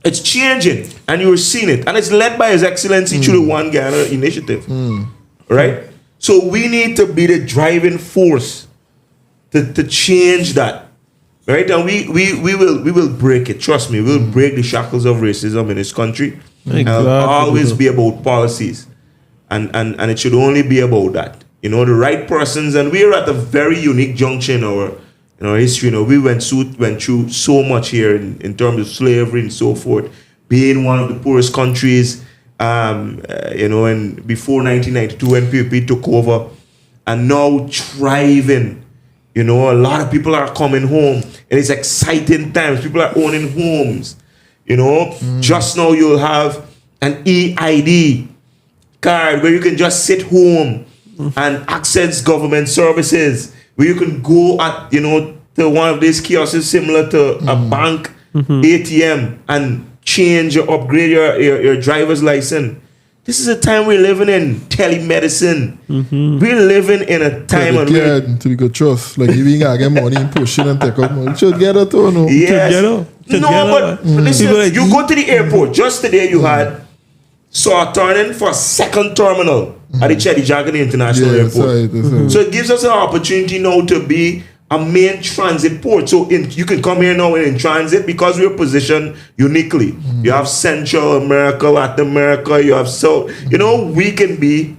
It's changing, and you're seeing it, and it's led by His Excellency through the One Guyana initiative, right? So we need to be the driving force to change that, right? And we will break it. Trust me, we'll break the shackles of racism in this country. It'll always be about policies, and it should only be about that. You know, the right persons, and we're at a very unique junction in our history. You know, we went through so much here in terms of slavery and so forth, being one of the poorest countries. You know, and before 1992 when PPP took over, and now thriving. You know, a lot of people are coming home. It is exciting times. People are owning homes. You know, just now you'll have an EID card where you can just sit home and access government services, where you can go at, you know, to one of these kiosks similar to a bank ATM and change or upgrade your driver's license. This is a time we're living in, telemedicine. We're living in a time when to be good trust. Like if you get money and push it and take out money, you should get it or no? Yes. But listen, you go to the airport. Just today you saw a turning for a second terminal at the Chedijagan International Airport. Right. So it gives us an opportunity now to be a main transit port. So you can come here now in transit because we're positioned uniquely. You have Central America, Latin America, you have South. You know, we can be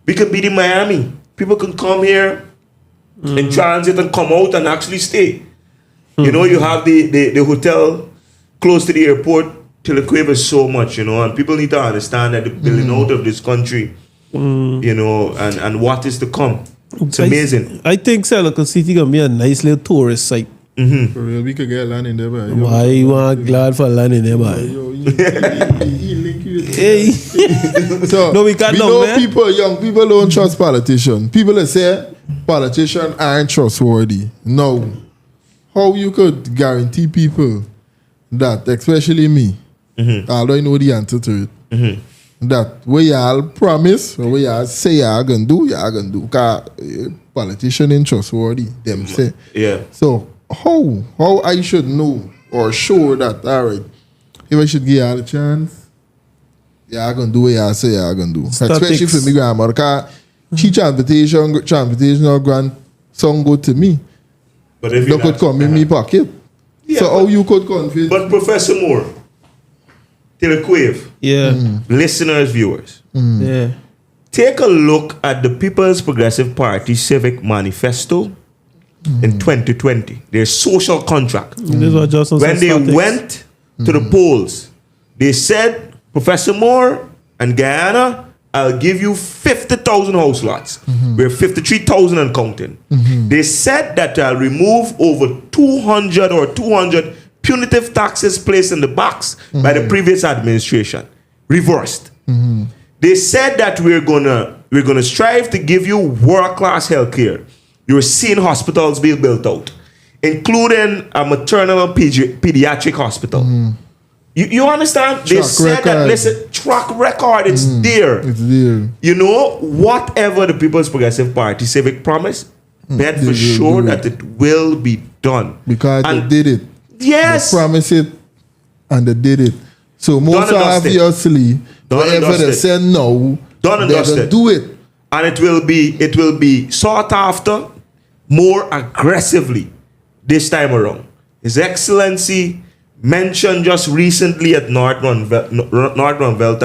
the Miami. People can come here in transit and come out and actually stay. You know, you have the hotel close to the airport. Telequave so much, you know, and people need to understand that the building out of this country, you know, and what is to come. It's amazing. I think Local City gonna be a nice little tourist site. For real, we could get land in there, but Why you want glad for land in there, boy? Hey. So No, we can't know know, man. young people don't trust politicians. People that say politicians aren't trustworthy. No. How you could guarantee people that, especially me, I don't know the answer to it. That what y'all promise or what y'all say y'all gonna do, y'all gonna do. Because politician ain't trustworthy, them say. Yeah. So how I should know or sure that, all right, if I should give y'all a chance, y'all gonna do what y'all say y'all gonna do. Especially for me grandmother, because she transportation or grandson go to me. But if you could come in me pocket. Yeah, so how you could convince? But Professor Moore, Telequave, listeners, viewers, take a look at the People's Progressive Party Civic Manifesto in 2020. Their social contract. When they went to the polls, they said, Professor Moore and Guyana, I'll give you 50,000 house lots. We're 53,000 and counting. They said that I'll remove over 200 punitive taxes placed in the box by the previous administration. Reversed. They said that we're gonna strive to give you world-class healthcare. You're seeing hospitals being built out, including a maternal and pediatric hospital. You understand? They said that, listen, track record, it's there. It's there. You know, whatever the People's Progressive Party Civic promise, bet for sure that it will be done. Because they did it. Yes. They promised it and they did it. So most obviously, whatever they say no, they're going to do it. And it will be sought after more aggressively this time around. His Excellency mentioned just recently at North Runville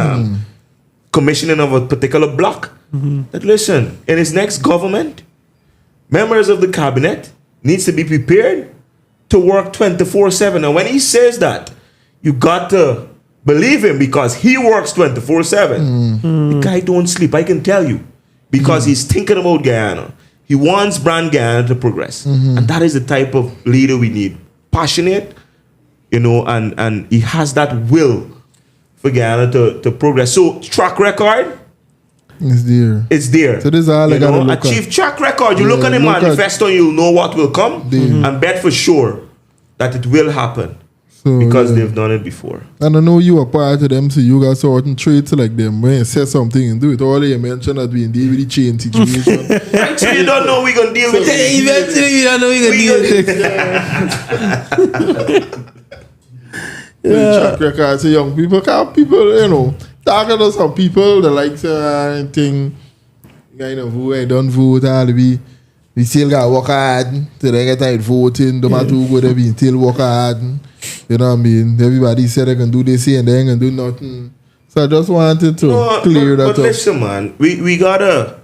commissioning of a particular block that, listen, in his next government, members of the cabinet needs to be prepared to work 24/7. And when he says that, you got to believe him because he works 24/7. The guy don't sleep, I can tell you, because he's thinking about Guyana. He wants brand Guyana to progress. And that is the type of leader we need. Passionate, you know, and he has that will for Guyana to progress. So track record, it's there. So this is all I gotta look achieve at. track record. You look at the manifesto, you'll know what will come, and bet for sure that it will happen because they've done it before. And I know you are part of them, so you got certain traits like them. When you say something and do it, all you mentioned that we deal with the chain situation. Actually, you don't know we're gonna deal with it. Eventually, you don't know we're gonna deal with it. Track record to young people, because people, you know, talking to some people that like anything, kind of vote, I don't vote, all we still got to work hard till they get tired voting, no matter who go there, we still work hard. You know what I mean? Everybody said they can do this here and they ain't gonna do nothing. So I just wanted to clear that up. But listen, man, we gotta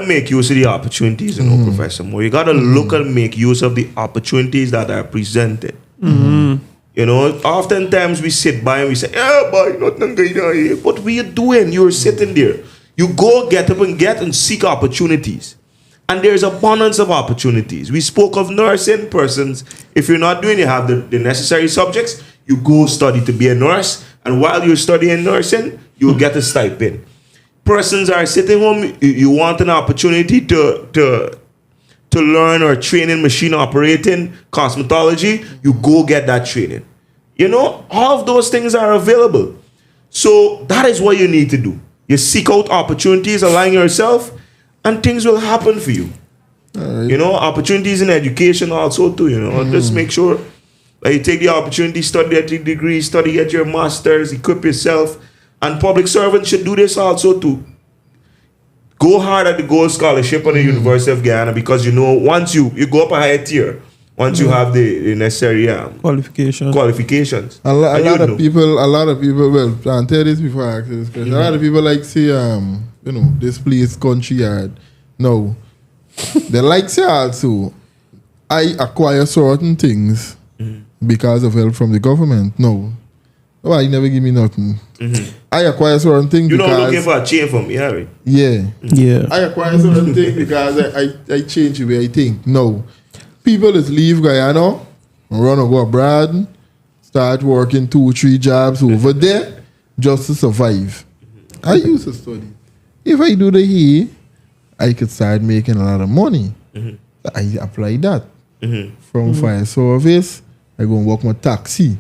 make use of the opportunities, Professor Moore. You gotta look and make use of the opportunities that are presented. You know, oftentimes we sit by and we say, "Yeah, boy, nothing going on here." What were you doing? You were sitting there. You go get up and seek opportunities. And there's abundance of opportunities. We spoke of nursing persons. If you're not doing, you have the necessary subjects, you go study to be a nurse. And while you're studying nursing, you'll get a stipend. Persons are sitting home, you want an opportunity to learn or train in machine operating, cosmetology, you go get that training. You know, all of those things are available. So that is what you need to do. You seek out opportunities, align yourself, and things will happen for you. Right. You know, opportunities in education also too, you know. Just make sure that you take the opportunity, study at your degree, study at your master's, equip yourself. And public servants should do this also too. Go hard at the Gold Scholarship on the University of Guyana, because you know, once you go up a higher tier, once you have the necessary qualifications. A lot of people, well, I'll tell this before I ask this question. A lot of people like say, you know, this place, country yard. No. They like say also, I acquire certain things because of help from the government. No. Why you never give me nothing? I acquire certain things you because... You're not looking for a change from me, right? Yeah. I acquire certain things because I change the way I think. No. People just leave Guyana, run or go abroad, start working 2-3 jobs over there just to survive. I used to study. If I do the here, I could start making a lot of money. I apply that. From fire service, I go and work my taxi.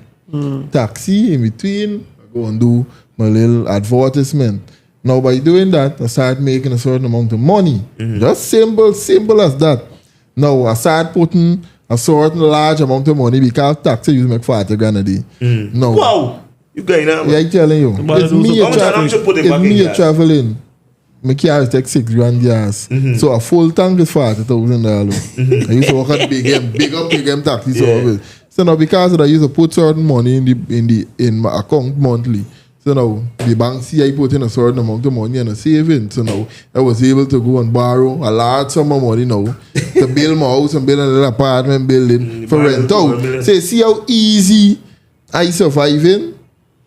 Taxi in between, I go and do my little advertisement. Now by doing that, I start making a certain amount of money. Just simple as that. Now I start putting a certain large amount of money because taxi you make 40 grand a day. No. Wow! You going now? Yeah, I'm telling you. It's me traveling. My car take 6 grand gas. So a full tank is $40,000. I used to work at big up taxi service. So now because I used to put certain money in my account monthly. So now the bank see I put in a certain amount of money and a saving. So now I was able to go and borrow a large sum of money now to build my house and build a little apartment building for rent out. So see how easy I surviving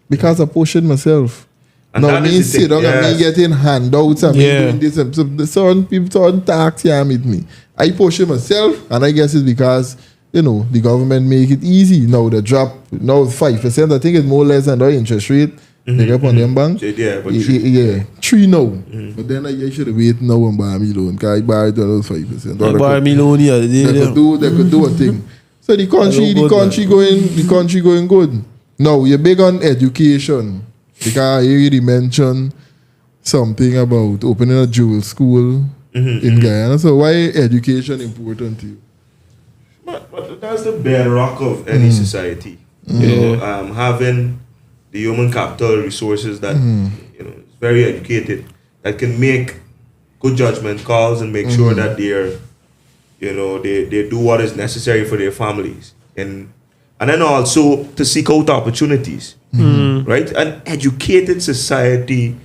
because I pushing myself. And now me sit down and me getting handouts and me doing this. So certain people, certain tax with me. I pushing myself, and I guess it's because, you know, the government make it easy. Now the drop, now 5%, I think it's more or less than the interest rate. They get on them bank. Yeah, but 3 now. But then I should have waited now and buy me loan. Because I buy those 5%. Buy me loan here. They could do a thing. So the country going good. Now you're big on education. Because I already mentioned something about opening a jewel school in Guyana. So why education important to you? But that's the bedrock of any society. You know, having the human capital resources that you know is very educated, that can make good judgment calls and make sure that they're, you know, they do what is necessary for their families, and then also to seek out opportunities. Right? An educated society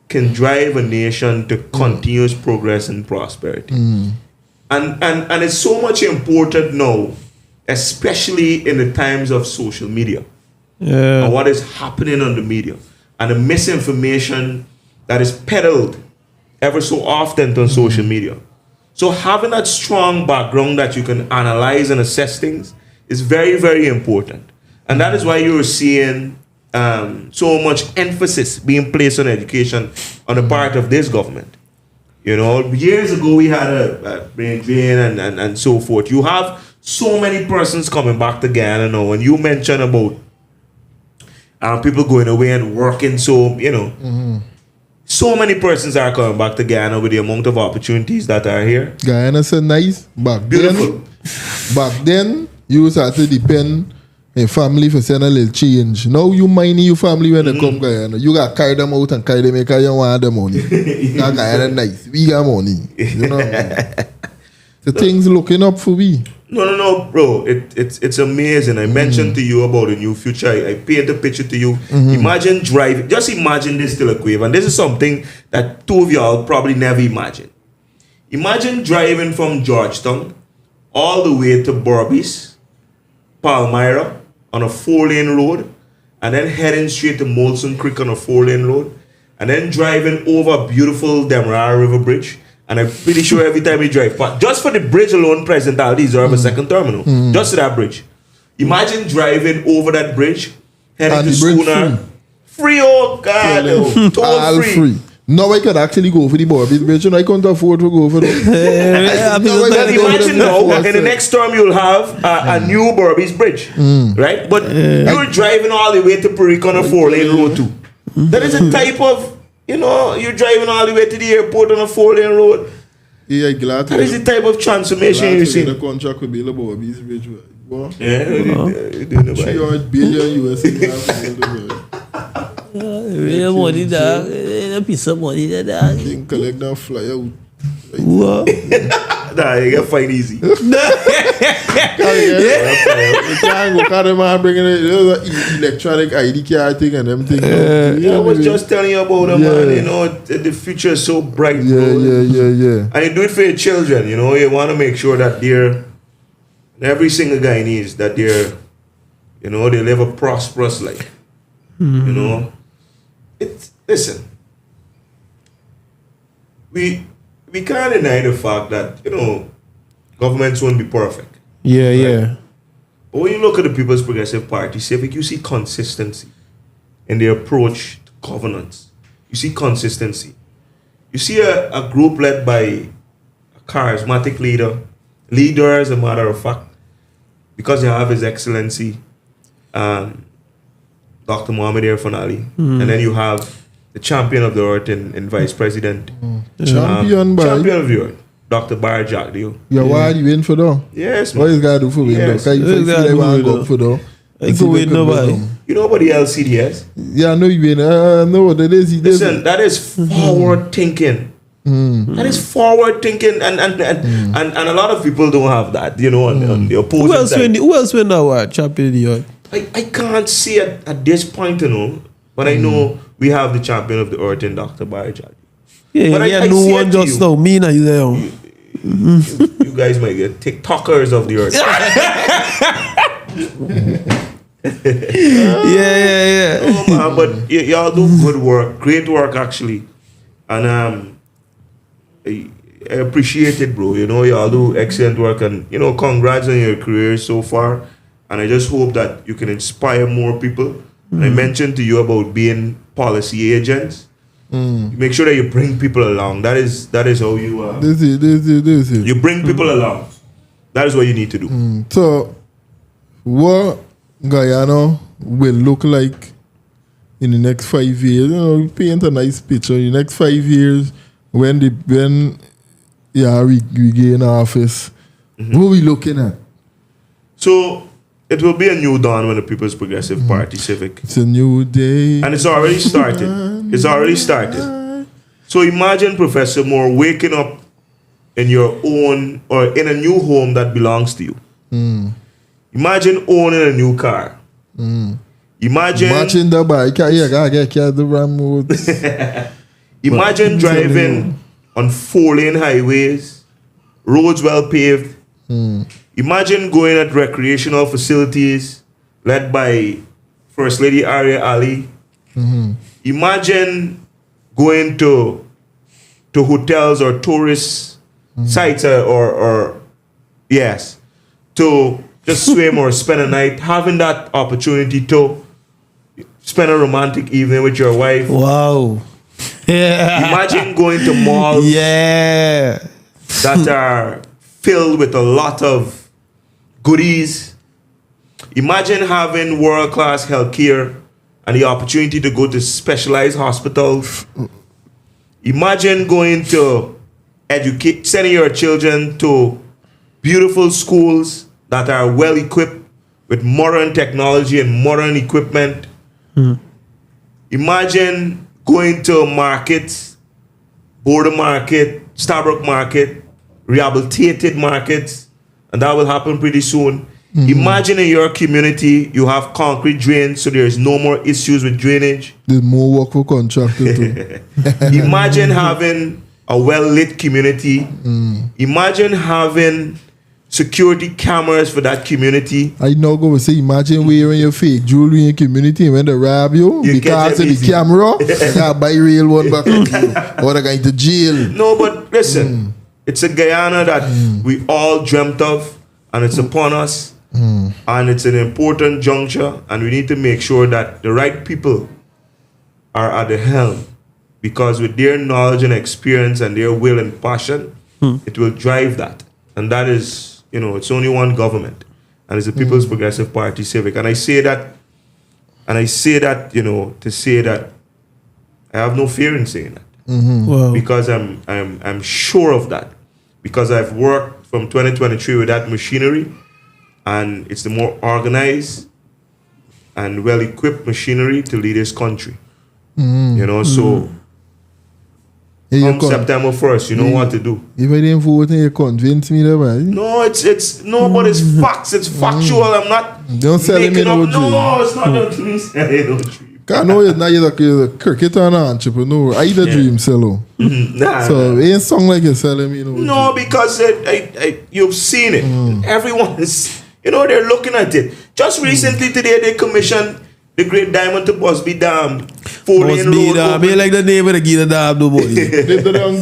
can drive a nation to continuous progress and prosperity. And it's so much important now, especially in the times of social media. And what is happening on the media and the misinformation that is peddled ever so often on social media. So having that strong background that you can analyze and assess things is very, very important. And that is why you're seeing so much emphasis being placed on education on the part of this government. You know, years ago we had a brain drain and so forth. You have so many persons coming back to Guyana now, and you mentioned about people going away and working. So, you know, so many persons are coming back to Guyana with the amount of opportunities that are here. Guyana's so nice. Beautiful. Back then, you used to depend a family for send a little change. Now you mind your family when they come Guyana. You got carry them out and carry them because you want the money. That Guyana nice. We got money. You know what I mean? The things looking up for me. No, bro. It's amazing. I mentioned to you about the new future. I paint a picture to you. Imagine driving. Just imagine this till a quave. And this is something that two of y'all probably never imagined. Imagine driving from Georgetown all the way to Berbice, Palmyra on a 4-lane road, and then heading straight to Molson Creek on a 4-lane road, and then driving over beautiful Demerara River Bridge. And I'm pretty sure every time you drive, but just for the bridge alone, President, I'll deserve a second terminal. Just to that bridge. Imagine driving over that bridge, heading And to the bridge Schooner. Free, oh God, oh, toll All free. Now I could actually go for the Berbice Bridge and I can't afford to go for it. Imagine now, in the next term you'll have a new Berbice Bridge, right? But you're driving all the way to Perique on a 4-lane road too. That is a type of, you're driving all the way to the airport on a 4-lane road. Yeah, glad to That is the type of transformation you see. The contract with the Berbice Bridge. What? Yeah, $300 billion US. Real money, dog. A piece of money, dog. Think collect that fly out. What? Nah, you can find easy. You can't go carry man bringing it. Electronic ID card thing and them thing. I was just telling you about them, man. The future is so bright, bro. Yeah. And you do it for your children, you want to make sure that every single Guyanese, that they live a prosperous life. Listen, we can't deny the fact that, governments won't be perfect. Yeah. But when you look at the People's Progressive Party, Civic, you see consistency in their approach to governance. You see consistency. You see a group led by a charismatic leader, as a matter of fact, because you have His Excellency, Dr. Mohamed Irfan Ali, and then you have the champion of the earth and Vice President. Champion of the earth, Dr. Bar Jagdeo. Yeah, why are you in for though? Yes, What is guy do for me? Yes. Because you feel like go for though. I go with nobody. You know about the LCDS? Yeah, I know you been. No, that is. Listen, that is forward thinking. That is forward thinking, and a lot of people don't have that, on the opposing side. Who else win now? Champion of the earth. I can't see it at this point, but I know we have the champion of the earth in Dr. Barjad. Yeah, But I no see one it to just you. now. Me and you there. You guys might get TikTokers of the earth. Yeah. Oh, man, but y'all do good work, great work actually, and I appreciate it, bro. Y'all do excellent work, and congrats on your career so far. And I just hope that you can inspire more people. And I mentioned to you about being policy agents. Make sure that you bring people along. That is how you. This is. You bring people along. That is what you need to do. So, what Guyana will look like in the next 5 years? Paint a nice picture. In the next 5 years, when we gain office, what are we looking at? So it will be a new dawn when the People's Progressive Party Civic. It's a new day. And it's already started. So imagine, Professor Moore, waking up in your own or in a new home that belongs to you. Imagine owning a new car. Imagine the bike. Yeah, the remote. Imagine driving on 4-lane highways, roads well paved. Imagine going at recreational facilities led by First Lady Arya Ali. Imagine going to hotels or tourist sites or to just swim or spend a night, having that opportunity to spend a romantic evening with your wife. Wow. Yeah. Imagine going to malls that are filled with a lot of goodies. Imagine having world-class healthcare and the opportunity to go to specialized hospitals. Imagine going to sending your children to beautiful schools that are well equipped with modern technology and modern equipment. Imagine going to markets, border market, Starbuck market, rehabilitated markets, and that will happen pretty soon. Imagine in your community you have concrete drains, so there is no more issues with drainage. There's more work for contractor too. Imagine having a well-lit community. Imagine having security cameras for that community. I now go and say, imagine wearing your fake jewelry in your community and when they rob you You because get of the camera, you gotta buy real one back from you. Or they're going to jail. No, but listen, it's a Guyana that we all dreamt of, and it's upon us. And it's an important juncture, and we need to make sure that the right people are at the helm, because with their knowledge and experience and their will and passion, it will drive that. And that is, it's only one government, and it's the People's Progressive Party Civic. And I say that, to say that I have no fear in saying that, Wow. because I'm sure of that, because I've worked from 2023 with that machinery. And it's the more organized and well-equipped machinery to lead this country. So come September 1st, you know what to do. If I didn't vote, you convince me that, man. No, but it's facts. It's factual. I'm not Don't sell me making no up. dream. No, it's not no dream. Selling no dream. I know you're a cricketer and an entrepreneur. I the dream seller. Nah, So it ain't song like you're selling me no no, dream. because you've seen it. Everyone is, they're looking at it. Just recently today, they commissioned the Great Diamond to Busby Dam. Must be that. Me like the name of the Guyana Dam, no boy. They done on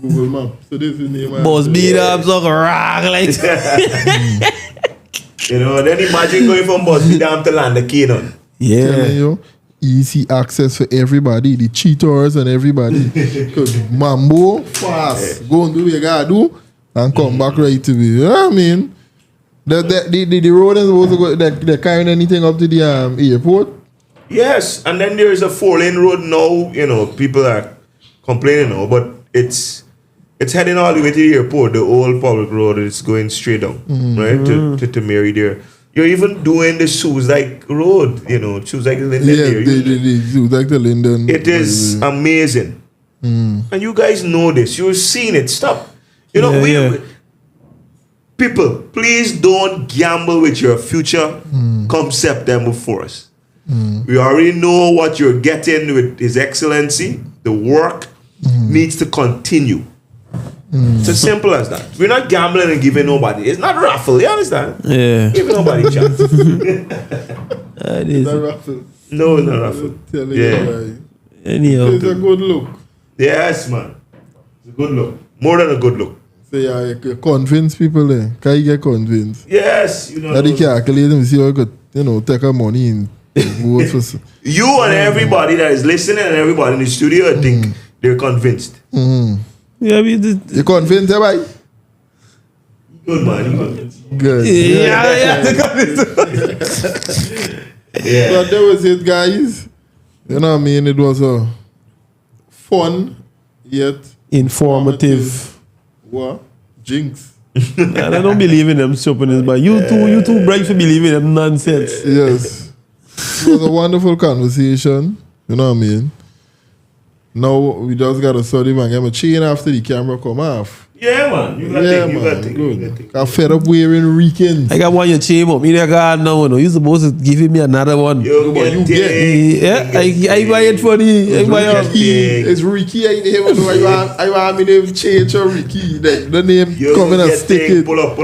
Google Map. So this is the name. Must be that. So rock like. Then imagine going from Busby Dam to Land of Canaan. Telling Yeah. you, easy access for everybody, the cheaters and everybody. Because Mambo, fast. Go and do what you gotta do and come back right to me. You know what I mean? The road is supposed to go, they're carrying anything up to the airport. Yes, and then there is a 4-lane road now. People are complaining now, but it's heading all the way to the airport. The old public road is going straight down, right, to Mary there. You're even doing the Suicide Road, Suicide Linden there. They like the Linden. It is amazing. And you guys know this. You've seen it. Stop. People, please don't gamble with your future come September 1st. We already know what you're getting with His Excellency. The work needs to continue. It's as simple as that. We're not gambling and giving nobody. It's not raffle, you understand? Yeah. Giving nobody chance. It is. That raffle. No, it's not raffle. Telling Yeah. you, right. Anyhow. It's a good look. Yes, man. It's a good look. More than a good look. So yeah, you could convince people there. Can you get convinced? Yes, That they calculate and see how you could, take our money and vote for. you and everybody that is listening and everybody in the studio think they're convinced. Yeah, we did. You convinced everybody? Good man, you convinced. Good. Yeah. Yeah. But that was it, guys. You know what I mean? It was a fun yet Informative. what? Jinx. And I don't believe in them stupidness, but you too bright for believing them nonsense. Yes. It was a wonderful conversation. You know what I mean? Now we just gotta study man. Get my chain after the camera come off. Yeah, man. You got Yeah, think, you man. got think, you got Good. think. I fed up wearing Ricans. I got one your chain up. Me there God now. You're supposed to give me another one. You but you get get- think, Yeah, you I buy it for the. I buy it. Ricky. It's Ricky. I never know. I want me name change or Ricky. The name You come in and get stick think, it. pull up.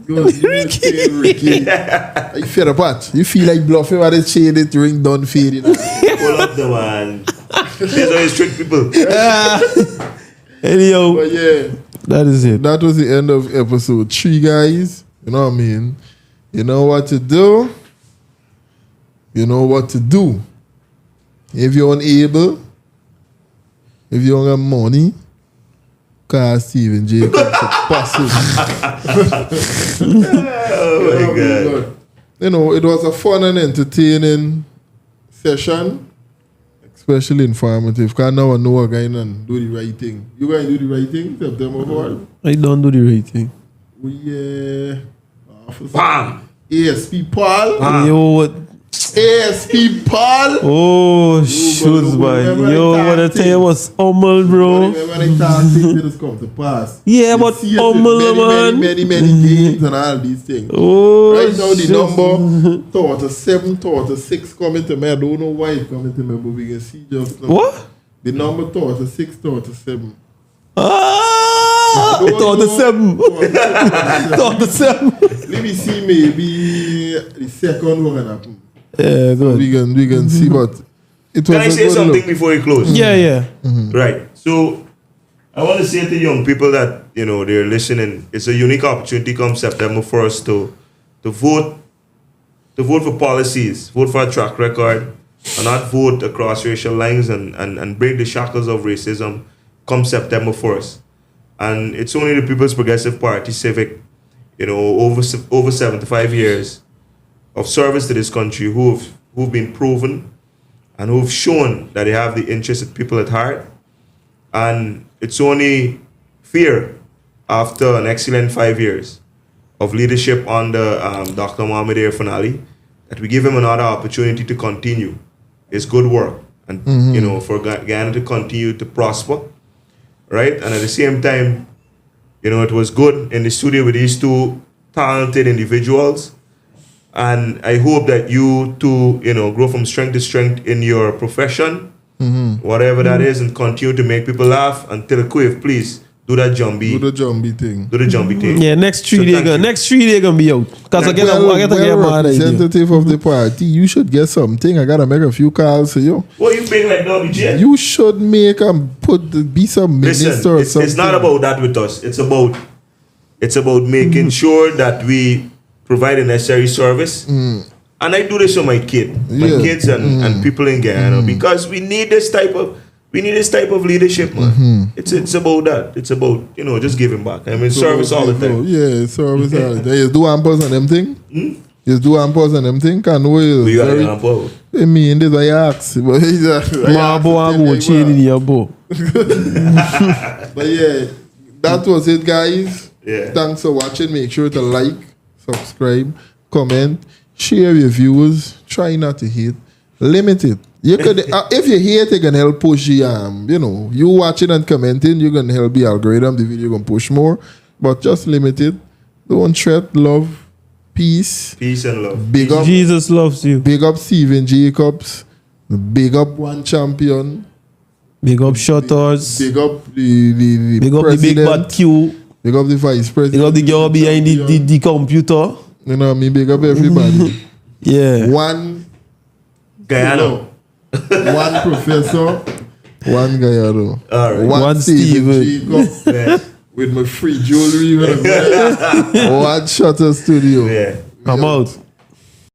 Ricky. I fed up at. You feel like bluffing while they chain it ring done fading. Pull up the man. These are the strict people. Anyhow, But yeah. that is it. That was the end of episode 3, guys. You know what I mean? You know what to do. You know what to do. If you're unable, if you don't have money, call Stephen J. to pass it. Oh my God. You know, it was a fun and entertaining session. Especially informative. Because now I know a guy and do the right thing. You guys do the right thing? September 4th? I don't do the right thing. We, Bam. ASP Paul. Yo, ASP Paul. oh, shoes, boy. Yo, what I tell you was humble, bro. Remember they talk things just come to pass. Yeah, You but see it humble, with man. many games and all these things. Oh, Right now, the shucks. number thought a 7, thought a 6 coming to me. I don't know why it's coming to me, but we can see just now. What? The number thought a 6, thought a 7. Ah, I it don't thought the know. 7. Thought the 7. Thought the 7. Let me see, maybe the second one gonna happen. Yeah, good. We can see, but it was Can I a say good something look. before you close? Yeah. Right. So I want to say to young people that, you know, they're listening, it's a unique opportunity come September 1st to vote for policies, vote for a track record, and not vote across racial lines and break the shackles of racism come September 1st. And it's only the People's Progressive Party Civic, you know, over 75 years of service to this country who've been proven and who've shown that they have the interests of people at heart. And it's only fair after an excellent 5 years of leadership under Dr. Mohamed Finale that we give him another opportunity to continue his good work and, you know, for Guyana to continue to prosper, right? And at the same time, you know, it was good in the studio with these two talented individuals. And I hope that you two, you know, grow from strength to strength in your profession, whatever that is, and continue to make people laugh. Until Quiv, please do that jumbie. Do the jumbie thing. Do the jumbie thing. Yeah, next 3 So days thank you. next 3 days gonna be out. Because I get a mad idea. Representative of the party, you should get something. I gotta make a few calls to you. What you big like WJ? You should make and be some minister Listen, or it's something. not about that with us. It's about making sure that we provide a necessary service. And I do this for my kids and people in Guyana because we need this type of leadership, man. It's about that. It's about, you know, just giving back. I mean, service all the time. Yeah, service all the time. You do ampers on them thing? You do ampers on them thing? Can know We got very- an apple. I mean, this I ask. But Mabo and go chain in your bow. But yeah, that was it, guys. Yeah. Thanks for watching. Make sure to like, subscribe, comment, share your views. Try not to hate. Limit it. You could, if you hate, it can help push the you know, you watching and commenting, you can help the algorithm. The video can push more, but just limit it. Don't threat, love, peace. Peace and love. Big up, Jesus loves you. big up Steven Jacobs. Big up one champion. Big up shutters. Big up the Big up the big president. bad Q. Big up the vice president. Big up the girl behind the computer. You know what I mean? Big up everybody. Yeah. One Guyana. one professor, one Guyana. All right. One Steven Steven. Jacob Yeah. with my free jewelry. One Shutter Studio. Yeah. I'm out.